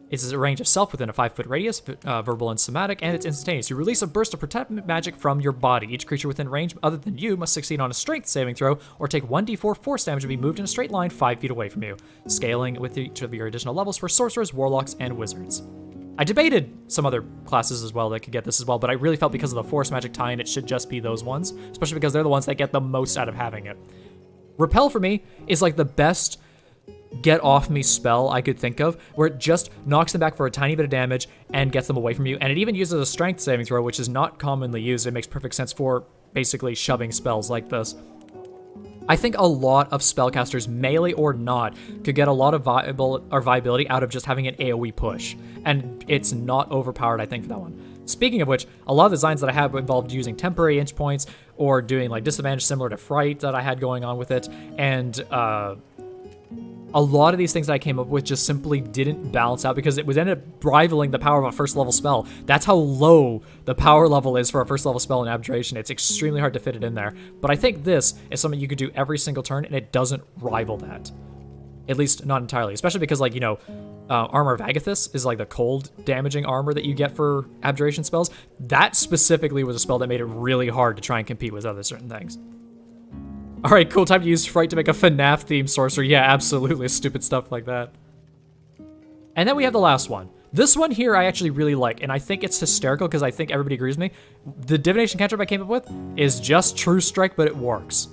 is a range of self within a 5-foot radius, verbal and somatic, and it's instantaneous. You release a burst of protect magic from your body. Each creature within range other than you must succeed on a strength saving throw or take 1d4 force damage and be moved in a straight line 5 feet away from you, scaling with each of your additional levels for sorcerers, warlocks, and wizards. I debated some other classes as well that could get this as well, but I really felt because of the force magic tie-in, it should just be those ones, especially because they're the ones that get the most out of having it. Repel for me is like the best get off me spell I could think of, where it just knocks them back for a tiny bit of damage and gets them away from you, and it even uses a strength saving throw, which is not commonly used. It makes perfect sense for basically shoving spells like this. I think a lot of spellcasters, melee or not, could get a lot of viability out of just having an AoE push, and it's not overpowered, I think, for that one. Speaking of which, a lot of the designs that I have involved using temporary inch points or doing like disadvantage similar to Fright that I had going on with it, and a lot of these things that I came up with just simply didn't balance out because it was ended up rivaling the power of a first level spell. That's how low the power level is for a first level spell in Abjuration. It's extremely hard to fit it in there. But I think this is something you could do every single turn and it doesn't rival that. At least not entirely, especially because, like, you know, Armor of Agathis is like the cold damaging armor that you get for Abjuration spells. That specifically was a spell that made it really hard to try and compete with other certain things. All right, cool, time to use Fright to make a FNAF-themed sorcerer. Yeah, absolutely, stupid stuff like that. And then we have the last one. This one here I actually really like, and I think it's hysterical because I think everybody agrees with me. The Divination cantrip I came up with is just True Strike, but it works.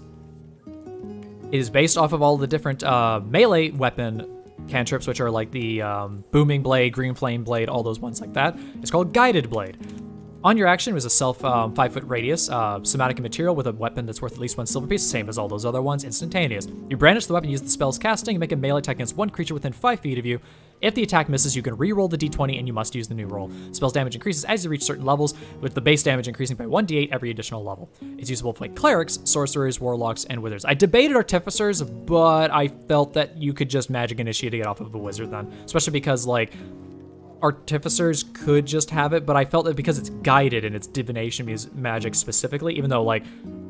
It is based off of all the different melee weapon cantrips, which are like the Booming Blade, Green Flame Blade, all those ones like that. It's called Guided Blade. On your action was a self 5-foot radius, somatic and material with a weapon that's worth at least 1 silver piece, same as all those other ones, instantaneous. You brandish the weapon, use the spell's casting, and make a melee attack against one creature within 5 feet of you. If the attack misses, you can re-roll the d20 and you must use the new roll. Spell's damage increases as you reach certain levels, with the base damage increasing by 1d8 every additional level. It's usable for like clerics, sorcerers, warlocks, and wizards. I debated artificers, but I felt that you could just magic initiate to get off of a wizard then, especially because like artificers could just have it, but I felt that because it's guided and it's divination magic specifically, even though like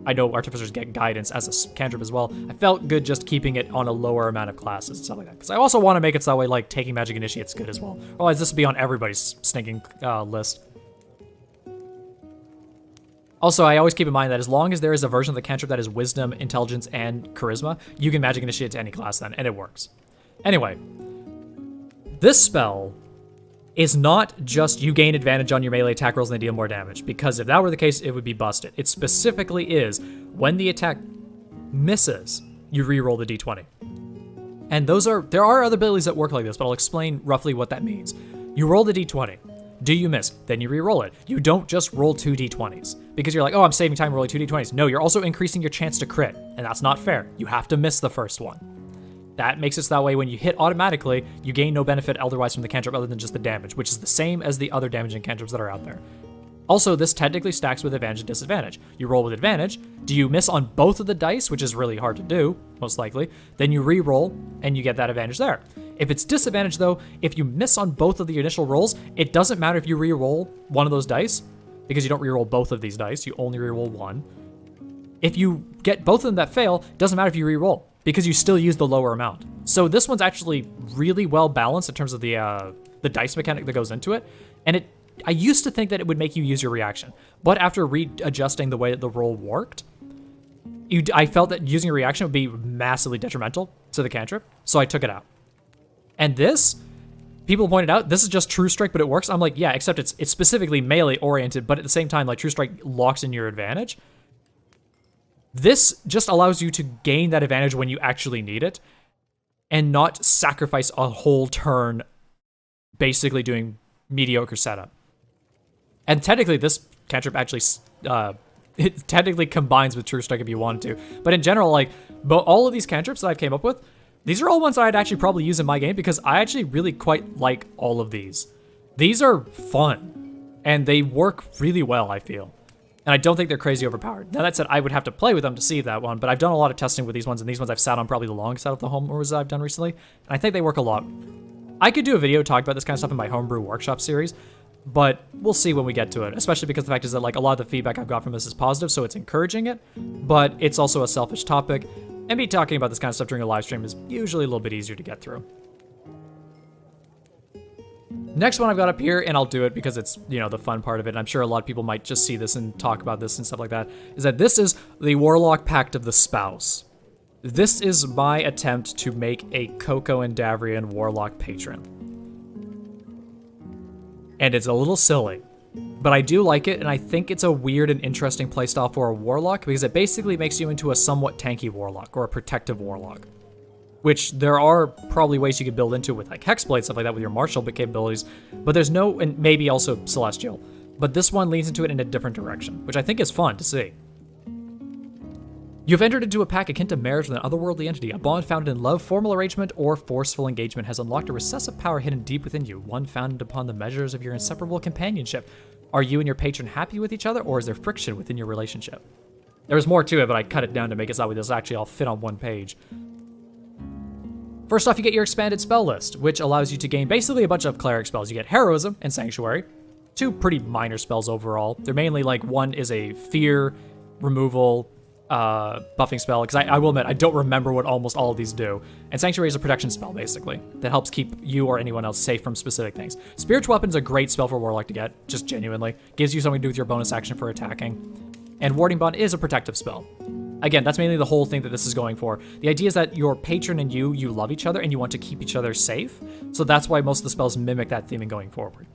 I know artificers get guidance as a cantrip as well, I felt good just keeping it on a lower amount of classes and stuff like that. Because I also want to make it so that way like taking magic initiate's good as well. Otherwise this would be on everybody's stinking list. Also, I always keep in mind that as long as there is a version of the cantrip that is wisdom, intelligence, and charisma, you can magic initiate to any class then, and it works. Anyway, this spell is not just you gain advantage on your melee attack rolls and they deal more damage, because if that were the case, it would be busted. It specifically is when the attack misses, you re-roll the d20. And there are other abilities that work like this, but I'll explain roughly what that means. You roll the d20. Do you miss? Then you re-roll it. You don't just roll 2 d20s because you're like, oh, I'm saving time rolling 2 d20s. No, you're also increasing your chance to crit, and that's not fair. You have to miss the first one. That makes it so that way when you hit automatically, you gain no benefit otherwise from the cantrip other than just the damage, which is the same as the other damaging cantrips that are out there. Also, this technically stacks with advantage and disadvantage. You roll with advantage. Do you miss on both of the dice, which is really hard to do, most likely, then you re-roll and you get that advantage there. If it's disadvantage though, if you miss on both of the initial rolls, it doesn't matter if you re-roll one of those dice, because you don't re-roll both of these dice, you only re-roll one. If you get both of them that fail, doesn't matter if you re-roll, because you still use the lower amount. So this one's actually really well balanced in terms of the dice mechanic that goes into it. And I used to think that it would make you use your reaction, but after readjusting the way that the roll worked, I felt that using a reaction would be massively detrimental. to the cantrip, so I took it out. And this, people pointed out, this is just True Strike, but it works. I'm like, yeah, except it's specifically melee oriented, but at the same time, like True Strike locks in your advantage. This just allows you to gain that advantage when you actually need it and not sacrifice a whole turn basically doing mediocre setup. And technically, this cantrip actually, it technically combines with True Strike if you wanted to. But in general, like, all of these cantrips that I came up with, these are all ones that I'd actually probably use in my game because I actually really quite like all of these. These are fun, and they work really well, I feel. And I don't think they're crazy overpowered. Now, that said, I would have to play with them to see that one, but I've done a lot of testing with these ones, and these ones I've sat on probably the longest out of the homebrews I've done recently, and I think they work a lot. I could do a video talking about this kind of stuff in my homebrew workshop series, but we'll see when we get to it, especially because the fact is that like a lot of the feedback I've got from this is positive, so it's encouraging it, but it's also a selfish topic, and me talking about this kind of stuff during a live stream is usually a little bit easier to get through. Next one I've got up here, and I'll do it because it's, you know, the fun part of it, and I'm sure a lot of people might just see this and talk about this and stuff like that, is that this is the Warlock Pact of the Spouse. This is my attempt to make a Coco and Davrian Warlock patron. And it's a little silly, but I do like it, and I think it's a weird and interesting playstyle for a Warlock because it basically makes you into a somewhat tanky Warlock, or a protective Warlock. Which there are probably ways you could build into with like Hexblade, stuff like that with your martial capabilities, but there's no, and maybe also Celestial. But this one leans into it in a different direction, which I think is fun to see. You've entered into a pact akin to marriage with an otherworldly entity. A bond founded in love, formal arrangement, or forceful engagement has unlocked a recessive power hidden deep within you, one founded upon the measures of your inseparable companionship. Are you and your patron happy with each other, or is there friction within your relationship? There was more to it, but I cut it down to make it so that this actually all fit on one page. First off, you get your expanded spell list, which allows you to gain basically a bunch of cleric spells. You get Heroism and Sanctuary, two pretty minor spells overall. They're mainly like, one is a fear removal buffing spell, because I will admit, I don't remember what almost all of these do. And Sanctuary is a protection spell, basically, that helps keep you or anyone else safe from specific things. Spiritual Weapon is a great spell for Warlock to get, just genuinely. Gives you something to do with your bonus action for attacking. And Warding Bond is a protective spell. Again, that's mainly the whole thing that this is going for. The idea is that your patron and you love each other and you want to keep each other safe. So that's why most of the spells mimic that theming going forward.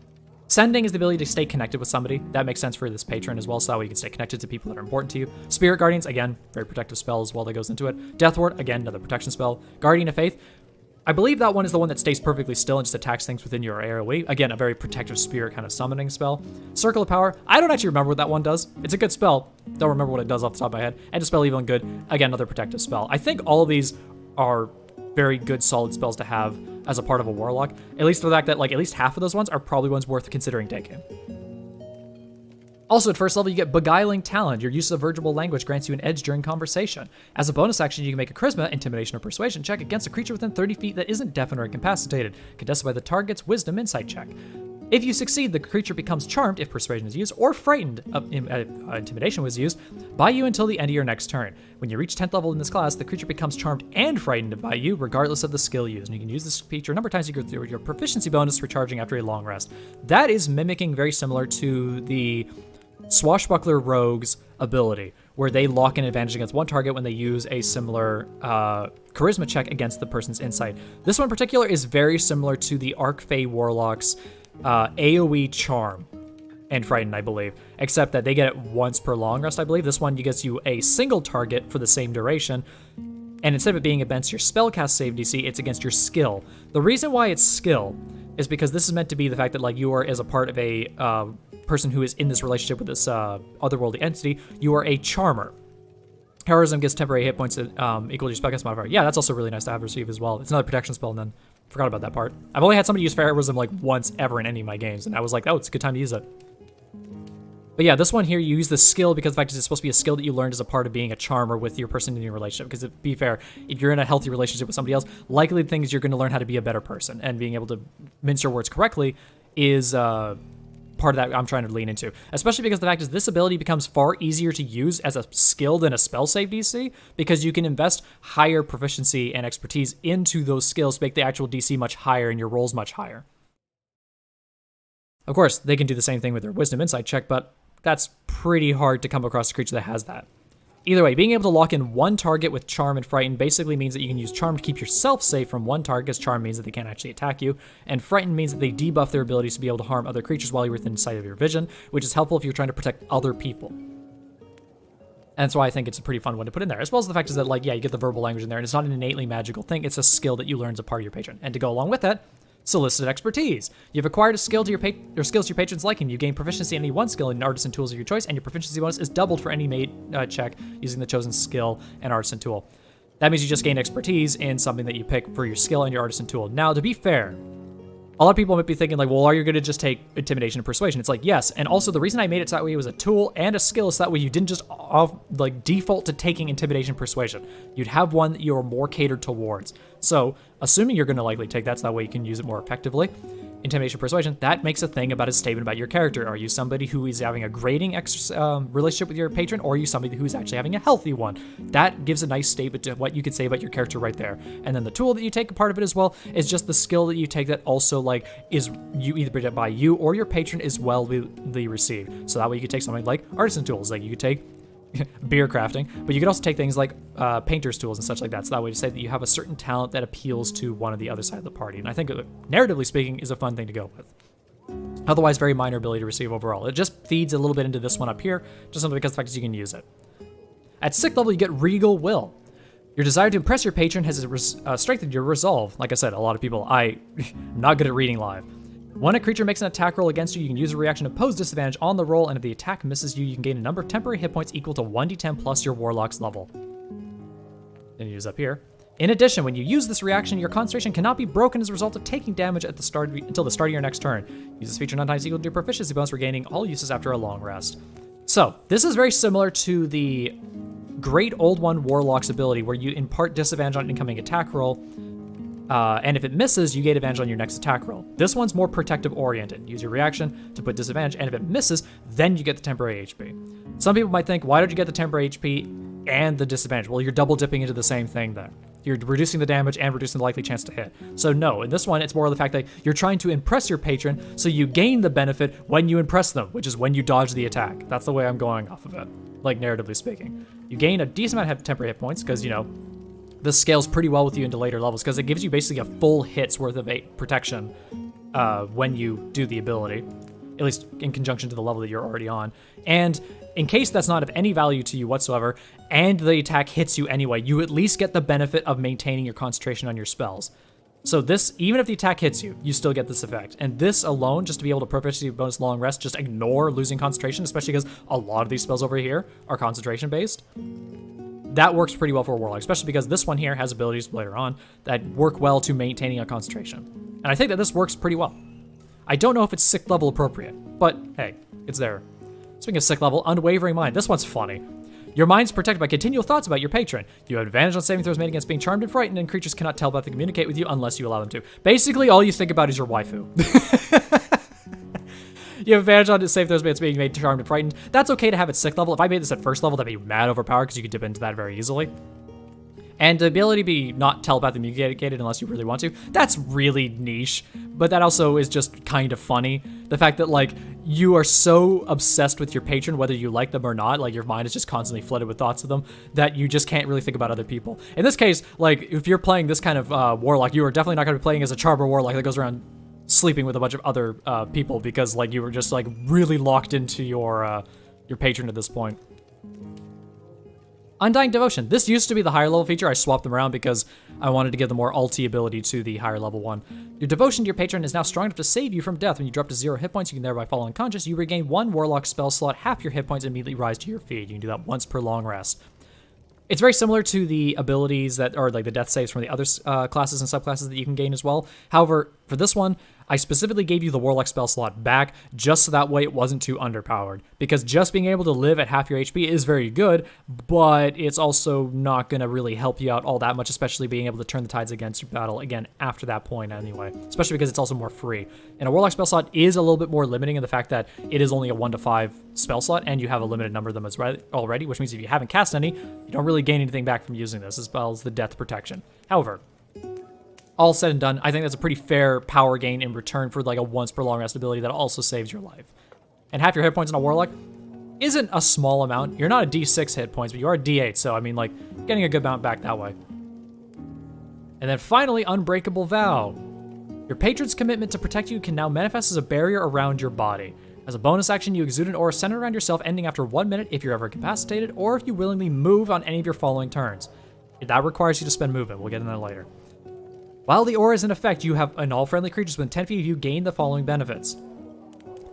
Sending is the ability to stay connected with somebody. That makes sense for this patron as well, so that way you can stay connected to people that are important to you. Spirit Guardians, again, very protective spell as well that goes into it. Death Ward, again, another protection spell. Guardian of Faith, I believe that one is the one that stays perfectly still and just attacks things within your AoE. Again, a very protective spirit kind of summoning spell. Circle of Power, I don't actually remember what that one does. It's a good spell. Don't remember what it does off the top of my head. And Dispel Evil and Good, again, another protective spell. I think all of these are very good, solid spells to have as a part of a Warlock. At least for the fact that, like, at least half of those ones are probably ones worth considering taking. Also, at first level, you get Beguiling Talent. Your use of vertible language grants you an edge during conversation. As a bonus action, you can make a Charisma, Intimidation, or Persuasion check against a creature within 30 feet that isn't deafened or incapacitated, contested by the target's Wisdom Insight check. If you succeed, the creature becomes charmed if Persuasion is used, or frightened if Intimidation was used, by you until the end of your next turn. When you reach 10th level in this class, the creature becomes charmed and frightened by you, regardless of the skill used. And you can use this feature a number of times you go through your proficiency bonus, recharging after a long rest. That is mimicking very similar to the Swashbuckler Rogue's ability, where they lock an advantage against one target when they use a similar charisma check against the person's insight. This one in particular is very similar to the Arcfey Warlock's AoE Charm and Frighten, I believe, except that they get it once per long rest, I believe. This one gets you a single target for the same duration, and instead of it being against your spellcast save DC, it's against your skill. The reason why it's skill is because this is meant to be the fact that, like, you are as a part of a person who is in this relationship with this otherworldly entity, you are a charmer. Heroism gives temporary hit points that equal to your spellcast modifier. Yeah, that's also really nice to have receive as well. It's another protection spell, and then forgot about that part. I've only had somebody use Heroism like once ever in any of my games, and I was like, oh, it's a good time to use it. But yeah, this one here, you use the skill because the fact is it's supposed to be a skill that you learned as a part of being a charmer with your person in your relationship. Because to be fair, if you're in a healthy relationship with somebody else, likely the thing is you're going to learn how to be a better person, and being able to mince your words correctly is part of that I'm trying to lean into. Especially because the fact is this ability becomes far easier to use as a skill than a spell save DC, because you can invest higher proficiency and expertise into those skills to make the actual DC much higher and your rolls much higher. Of course, they can do the same thing with their Wisdom Insight check, but that's pretty hard to come across a creature that has that. Either way, being able to lock in one target with Charm and Frighten basically means that you can use Charm to keep yourself safe from one target, because Charm means that they can't actually attack you, and Frighten means that they debuff their abilities to be able to harm other creatures while you're within sight of your vision, which is helpful if you're trying to protect other people. And that's why I think it's a pretty fun one to put in there, as well as the fact is that, like, yeah, you get the verbal language in there, and it's not an innately magical thing, it's a skill that you learn as a part of your patron. And to go along with that, Solicited Expertise. You've acquired a skill to your skills to your patron's liking. You gain proficiency in any one skill in artisan tools of your choice, and your proficiency bonus is doubled for any made check using the chosen skill and artisan tool. That means you just gain expertise in something that you pick for your skill and your artisan tool. Now, to be fair, a lot of people might be thinking, like, well, are you going to just take Intimidation and Persuasion? It's like, yes, and also the reason I made it so that way it was a tool and a skill is that way you didn't just default to taking Intimidation and Persuasion. You'd have one that you're more catered towards. So, assuming you're going to likely take that so that way you can use it more effectively, Intimidation, Persuasion, that makes a thing about a statement about your character. Are you somebody who is having a grading relationship with your patron, or are you somebody who's actually having a healthy one? That gives a nice statement to what you could say about your character right there. And then the tool that you take, a part of it as well, is just the skill that you take that also, like, is you either by you or your patron is well received. So that way you could take something like artisan tools, like you could take beer crafting, but you could also take things like painter's tools and such like that. So that way to say that you have a certain talent that appeals to one of the other side of the party. And I think, narratively speaking, is a fun thing to go with. Otherwise, very minor ability to receive overall. It just feeds a little bit into this one up here, just simply because of the fact that you can use it. At 6th level, you get Regal Will. Your desire to impress your patron has strengthened your resolve. Like I said, a lot of people, I'm not good at reading live. When a creature makes an attack roll against you, you can use a reaction to impose disadvantage on the roll, and if the attack misses you, you can gain a number of temporary hit points equal to 1d10 plus your Warlock's level. Then you use up here. In addition, when you use this reaction, your concentration cannot be broken as a result of taking damage at the start until the start of your next turn. Use this feature 9 times equal to your proficiency bonus, regaining all uses after a long rest. So, this is very similar to the Great Old One Warlock's ability, where you impart disadvantage on incoming attack roll, and if it misses, you gain advantage on your next attack roll. This one's more protective-oriented. Use your reaction to put disadvantage, and if it misses, then you get the temporary HP. Some people might think, why don't you get the temporary HP and the disadvantage? Well, you're double-dipping into the same thing there. You're reducing the damage and reducing the likely chance to hit. So no, in this one, it's more of the fact that you're trying to impress your patron, so you gain the benefit when you impress them, which is when you dodge the attack. That's the way I'm going off of it, like narratively speaking. You gain a decent amount of temporary hit points, because, you know, this scales pretty well with you into later levels, because it gives you basically a full hit's worth of protection when you do the ability, at least in conjunction to the level that you're already on. And in case that's not of any value to you whatsoever, and the attack hits you anyway, you at least get the benefit of maintaining your concentration on your spells. So this, even if the attack hits you, you still get this effect. And this alone, just to be able to proficiency bonus long rest, just ignore losing concentration, especially because a lot of these spells over here are concentration based. That works pretty well for a Warlock, especially because this one here has abilities later on that work well to maintaining a concentration. And I think that this works pretty well. I don't know if it's 6th level appropriate, but hey, it's there. Speaking of 6th level, Unwavering Mind. This one's funny. Your mind's protected by continual thoughts about your patron. You have advantage on saving throws made against being charmed and frightened, and creatures cannot telepathically communicate with you unless you allow them to. Basically, all you think about is your waifu. You have advantage on save throws against being made charmed and frightened. That's okay to have at 6th level. If I made this at 1st level, that'd be mad overpowered because you could dip into that very easily. And the ability to be not telepathically communicated unless you really want to, that's really niche, but that also is just kind of funny. The fact that, like, you are so obsessed with your patron, whether you like them or not, like, your mind is just constantly flooded with thoughts of them, that you just can't really think about other people. In this case, like, if you're playing this kind of Warlock, you are definitely not going to be playing as a Charmer Warlock that goes around sleeping with a bunch of other people, because, like, you were just, like, really locked into your patron at this point. Undying Devotion. This used to be the higher level feature. I swapped them around because I wanted to give the more ulti ability to the higher level one. Your devotion to your patron is now strong enough to save you from death. When you drop to 0 hit points, you can thereby fall unconscious. You regain 1 Warlock spell slot, half your hit points, and immediately rise to your feet. You can do that once per long rest. It's very similar to the abilities that are like the death saves from the other classes and subclasses that you can gain as well. However, for this one, I specifically gave you the Warlock spell slot back just so that way it wasn't too underpowered. Because just being able to live at half your HP is very good, but it's also not going to really help you out all that much, especially being able to turn the tides against your battle again after that point anyway. Especially because it's also more free. And a Warlock spell slot is a little bit more limiting in the fact that it is only a 1 to 5 spell slot, and you have a limited number of them already, which means if you haven't cast any, you don't really gain anything back from using this, as well as the death protection. However, all said and done, I think that's a pretty fair power gain in return for like a once per long rest ability that also saves your life. And half your hit points in a Warlock, isn't a small amount. You're not a D6 hit points, but you are a D8, so I mean, like, getting a good amount back that way. And then finally, Unbreakable Vow. Your patron's commitment to protect you can now manifest as a barrier around your body. As a bonus action, you exude an aura centered around yourself, ending after 1 minute if you're ever incapacitated, or if you willingly move on any of your following turns. That requires you to spend movement. We'll get into that later. While the aura is in effect, you have, and all friendly creatures within 10 feet of you gain the following benefits.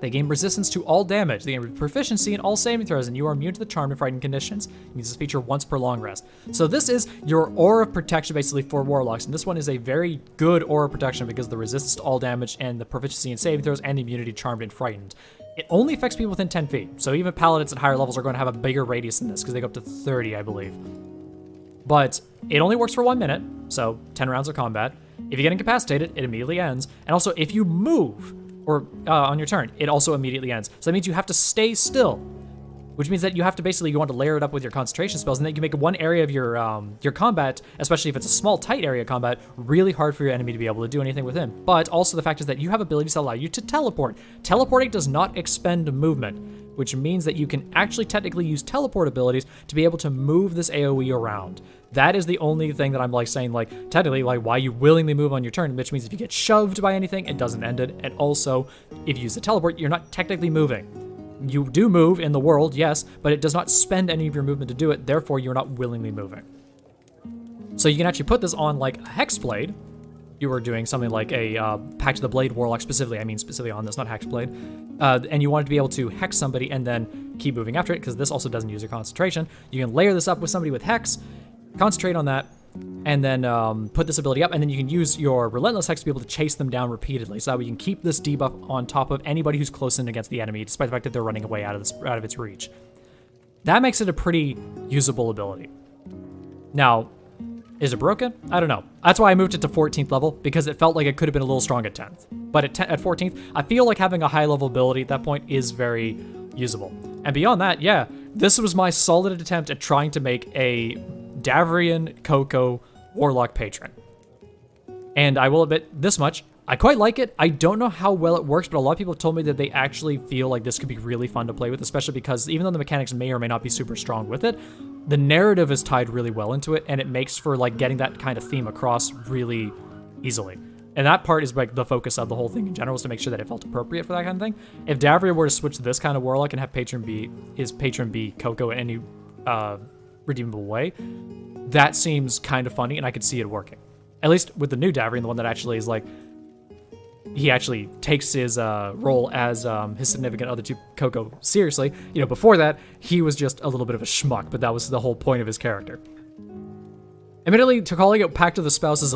They gain resistance to all damage. They gain proficiency in all saving throws, and you are immune to the charmed and frightened conditions. You use this feature once per long rest. So this is your aura of protection basically for warlocks, and this one is a very good aura of protection because of the resistance to all damage and the proficiency in saving throws and immunity to charmed and frightened. It only affects people within 10 feet, so even paladins at higher levels are going to have a bigger radius than this because they go up to 30, I believe. But it only works for 1 minute, so 10 rounds of combat. If you get incapacitated, it immediately ends. And also, if you move, or on your turn, it also immediately ends. So that means you have to stay still, which means that you have to basically, you want to layer it up with your concentration spells, and then you can make one area of your combat, especially if it's a small, tight area of combat, really hard for your enemy to be able to do anything with him. But also the fact is that you have abilities that allow you to teleport. Teleporting does not expend movement, which means that you can actually technically use teleport abilities to be able to move this AoE around. That is the only thing that I'm like saying, like, technically, like, why you willingly move on your turn, which means if you get shoved by anything, it doesn't end it. And also, if you use the teleport, you're not technically moving. You do move in the world, yes, but it does not spend any of your movement to do it, therefore you're not willingly moving. So you can actually put this on like a Hexblade. You were doing something like a Pact of the Blade Warlock specifically, I mean specifically on this, not Hexblade, and you wanted to be able to Hex somebody and then keep moving after it, because this also doesn't use your concentration. You can layer this up with somebody with Hex, concentrate on that, and then put this ability up, and then you can use your Relentless Hex to be able to chase them down repeatedly, so that we can keep this debuff on top of anybody who's close in against the enemy, despite the fact that they're running away out of its reach. That makes it a pretty usable ability. Now, is it broken? I don't know. That's why I moved it to 14th level, because it felt like it could have been a little strong at 10th. But at 14th, I feel like having a high level ability at that point is very usable. And beyond that, yeah, this was my solid attempt at trying to make a Davrian Coco Warlock patron. And I will admit this much, I quite like it. I don't know how well it works, but a lot of people have told me that they actually feel like this could be really fun to play with, especially because even though the mechanics may or may not be super strong with it, the narrative is tied really well into it, and it makes for like getting that kind of theme across really easily. And that part is like the focus of the whole thing in general, is to make sure that it felt appropriate for that kind of thing. If Davria were to switch to this kind of Warlock and have patron be Coco in any redeemable way, that seems kind of funny, and I could see it working. At least with the new Davrian, the one that actually is like, he actually takes his role as his significant other to Coco seriously. You know, before that, he was just a little bit of a schmuck, but that was the whole point of his character. Admittedly, to calling it Pact of the Spouse is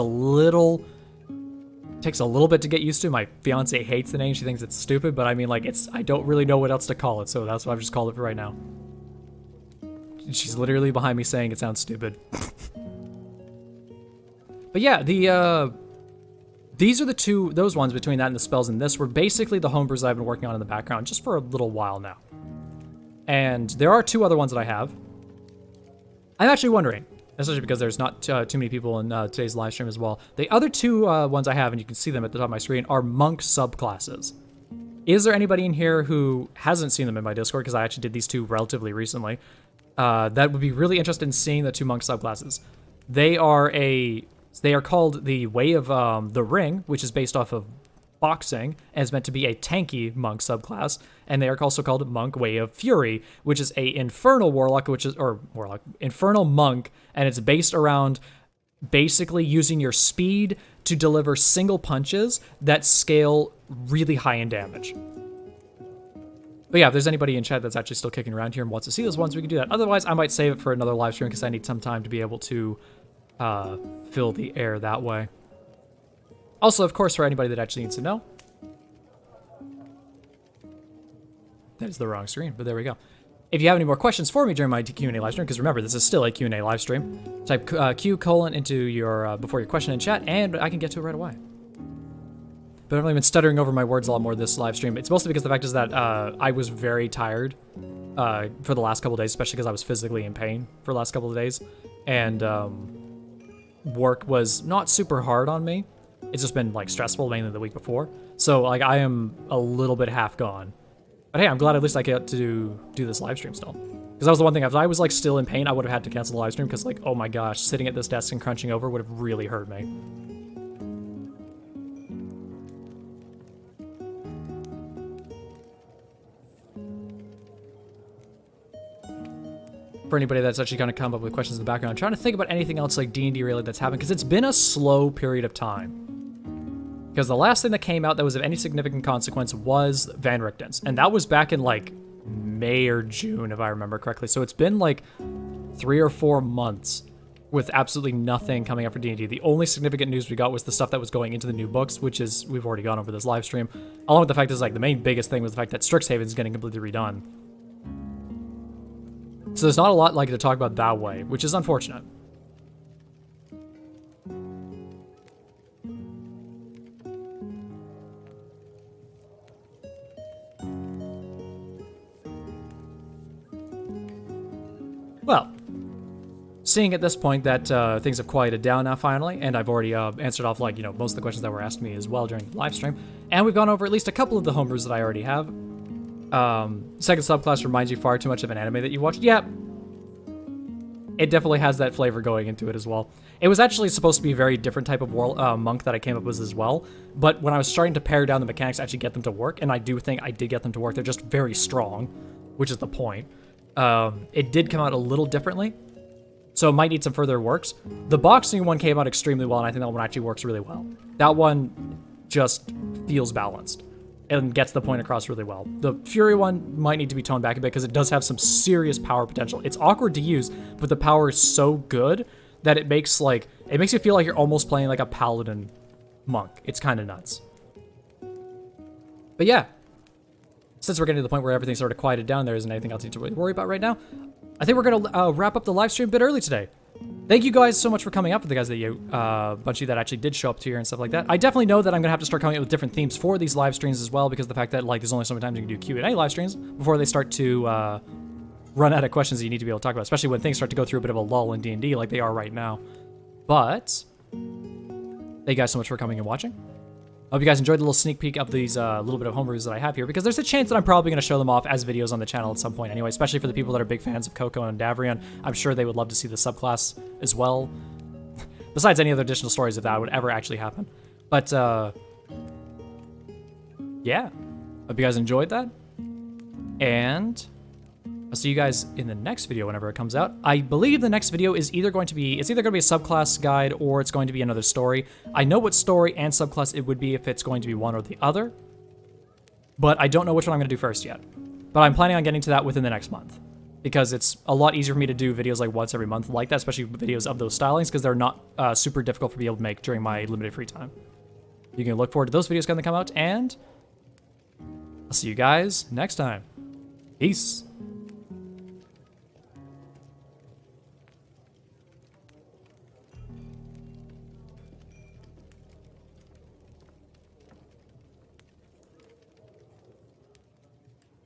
takes a little bit to get used to. My fiance hates the name. She thinks it's stupid, but I mean, like, I don't really know what else to call it, so that's what I've just called it for right now. She's literally behind me saying it sounds stupid. But yeah, these are those ones between that and the spells and this were basically the homebrews I've been working on in the background just for a little while now. And there are two other ones that I have. I'm actually wondering, especially because there's not too many people in today's live stream as well. The other two ones I have, and you can see them at the top of my screen, are monk subclasses. Is there anybody in here who hasn't seen them in my Discord? Because I actually did these two relatively recently. That would be really interested in seeing the two monk subclasses. They are called the Way of the Ring, which is based off of boxing, and is meant to be a tanky monk subclass. And they are also called Monk Way of Fury, which is a infernal warlock, infernal monk, and it's based around basically using your speed to deliver single punches that scale really high in damage. But yeah, if there's anybody in chat that's actually still kicking around here and wants to see those ones, we can do that. Otherwise, I might save it for another live stream because I need some time to be able to fill the air that way. Also, of course, for anybody that actually needs to know, that is the wrong screen, but there we go. If you have any more questions for me during my Q&A live stream, because remember, this is still a Q&A live stream, type Q: into your before your question in chat, and I can get to it right away. But I've only been stuttering over my words a lot more this live stream. It's mostly because the fact is that I was very tired for the last couple of days, especially because I was physically in pain for the last couple of days, and work was not super hard on me. It's just been like stressful, mainly the week before. So like I am a little bit half gone. But hey, I'm glad at least I get to do this live stream still. Because that was the one thing, if I was like still in pain, I would have had to cancel the live stream because like, oh my gosh, sitting at this desk and crunching over would have really hurt me. For anybody that's actually going to come up with questions in the background, I'm trying to think about anything else like D&D really that's happened, because it's been a slow period of time. Because the last thing that came out that was of any significant consequence was Van Richten's, and that was back in like May or June, if I remember correctly. So it's been like 3 or 4 months with absolutely nothing coming up for D&D. The only significant news we got was the stuff that was going into the new books, which is, we've already gone over this live stream, along with the fact that like the main biggest thing was the fact that Strixhaven is getting completely redone. So there's not a lot like to talk about that way, which is unfortunate. Well, seeing at this point that things have quieted down now finally, and I've already answered off like, you know, most of the questions that were asked me as well during the live stream, and we've gone over at least a couple of the homebrews that I already have. Second subclass reminds you far too much of an anime that you watched. Yeah, it definitely has that flavor going into it as well. It was actually supposed to be a very different type of monk that I came up with as well, but when I was starting to pare down the mechanics to actually get them to work, and I do think I did get them to work, they're just very strong, which is the point. It did come out a little differently, so it might need some further works. The boxing one came out extremely well, and I think that one actually works really well. That one just feels balanced and gets the point across really well. The Fury one might need to be toned back a bit because it does have some serious power potential. It's awkward to use, but the power is so good that it makes you feel like you're almost playing like a paladin monk. It's kind of nuts. But yeah, since we're getting to the point where everything's sort of quieted down, there isn't anything else you need to really worry about right now. I think we're gonna wrap up the live stream a bit early today. Thank you guys so much for coming up, for the guys that you, bunch of you that actually did show up to here and stuff like that. I definitely know that I'm gonna have to start coming up with different themes for these live streams as well, because of the fact that like there's only so many times you can do Q&A live streams before they start to run out of questions that you need to be able to talk about, especially when things start to go through a bit of a lull in D&D like they are right now. But thank you guys so much for coming and watching. I hope you guys enjoyed the little sneak peek of these little bit of homebrews that I have here, because there's a chance that I'm probably going to show them off as videos on the channel at some point anyway, especially for the people that are big fans of Coco and Davrion. I'm sure they would love to see the subclass as well, besides any other additional stories if that would ever actually happen. But, yeah. Hope you guys enjoyed that, and I'll see you guys in the next video whenever it comes out. I believe the next video is either going to be, a subclass guide or it's going to be another story. I know what story and subclass it would be if it's going to be one or the other, but I don't know which one I'm going to do first yet. But I'm planning on getting to that within the next month, because it's a lot easier for me to do videos like once every month like that, especially videos of those stylings, because they're not super difficult for me to be able to make during my limited free time. You can look forward to those videos when they come out, and I'll see you guys next time. Peace.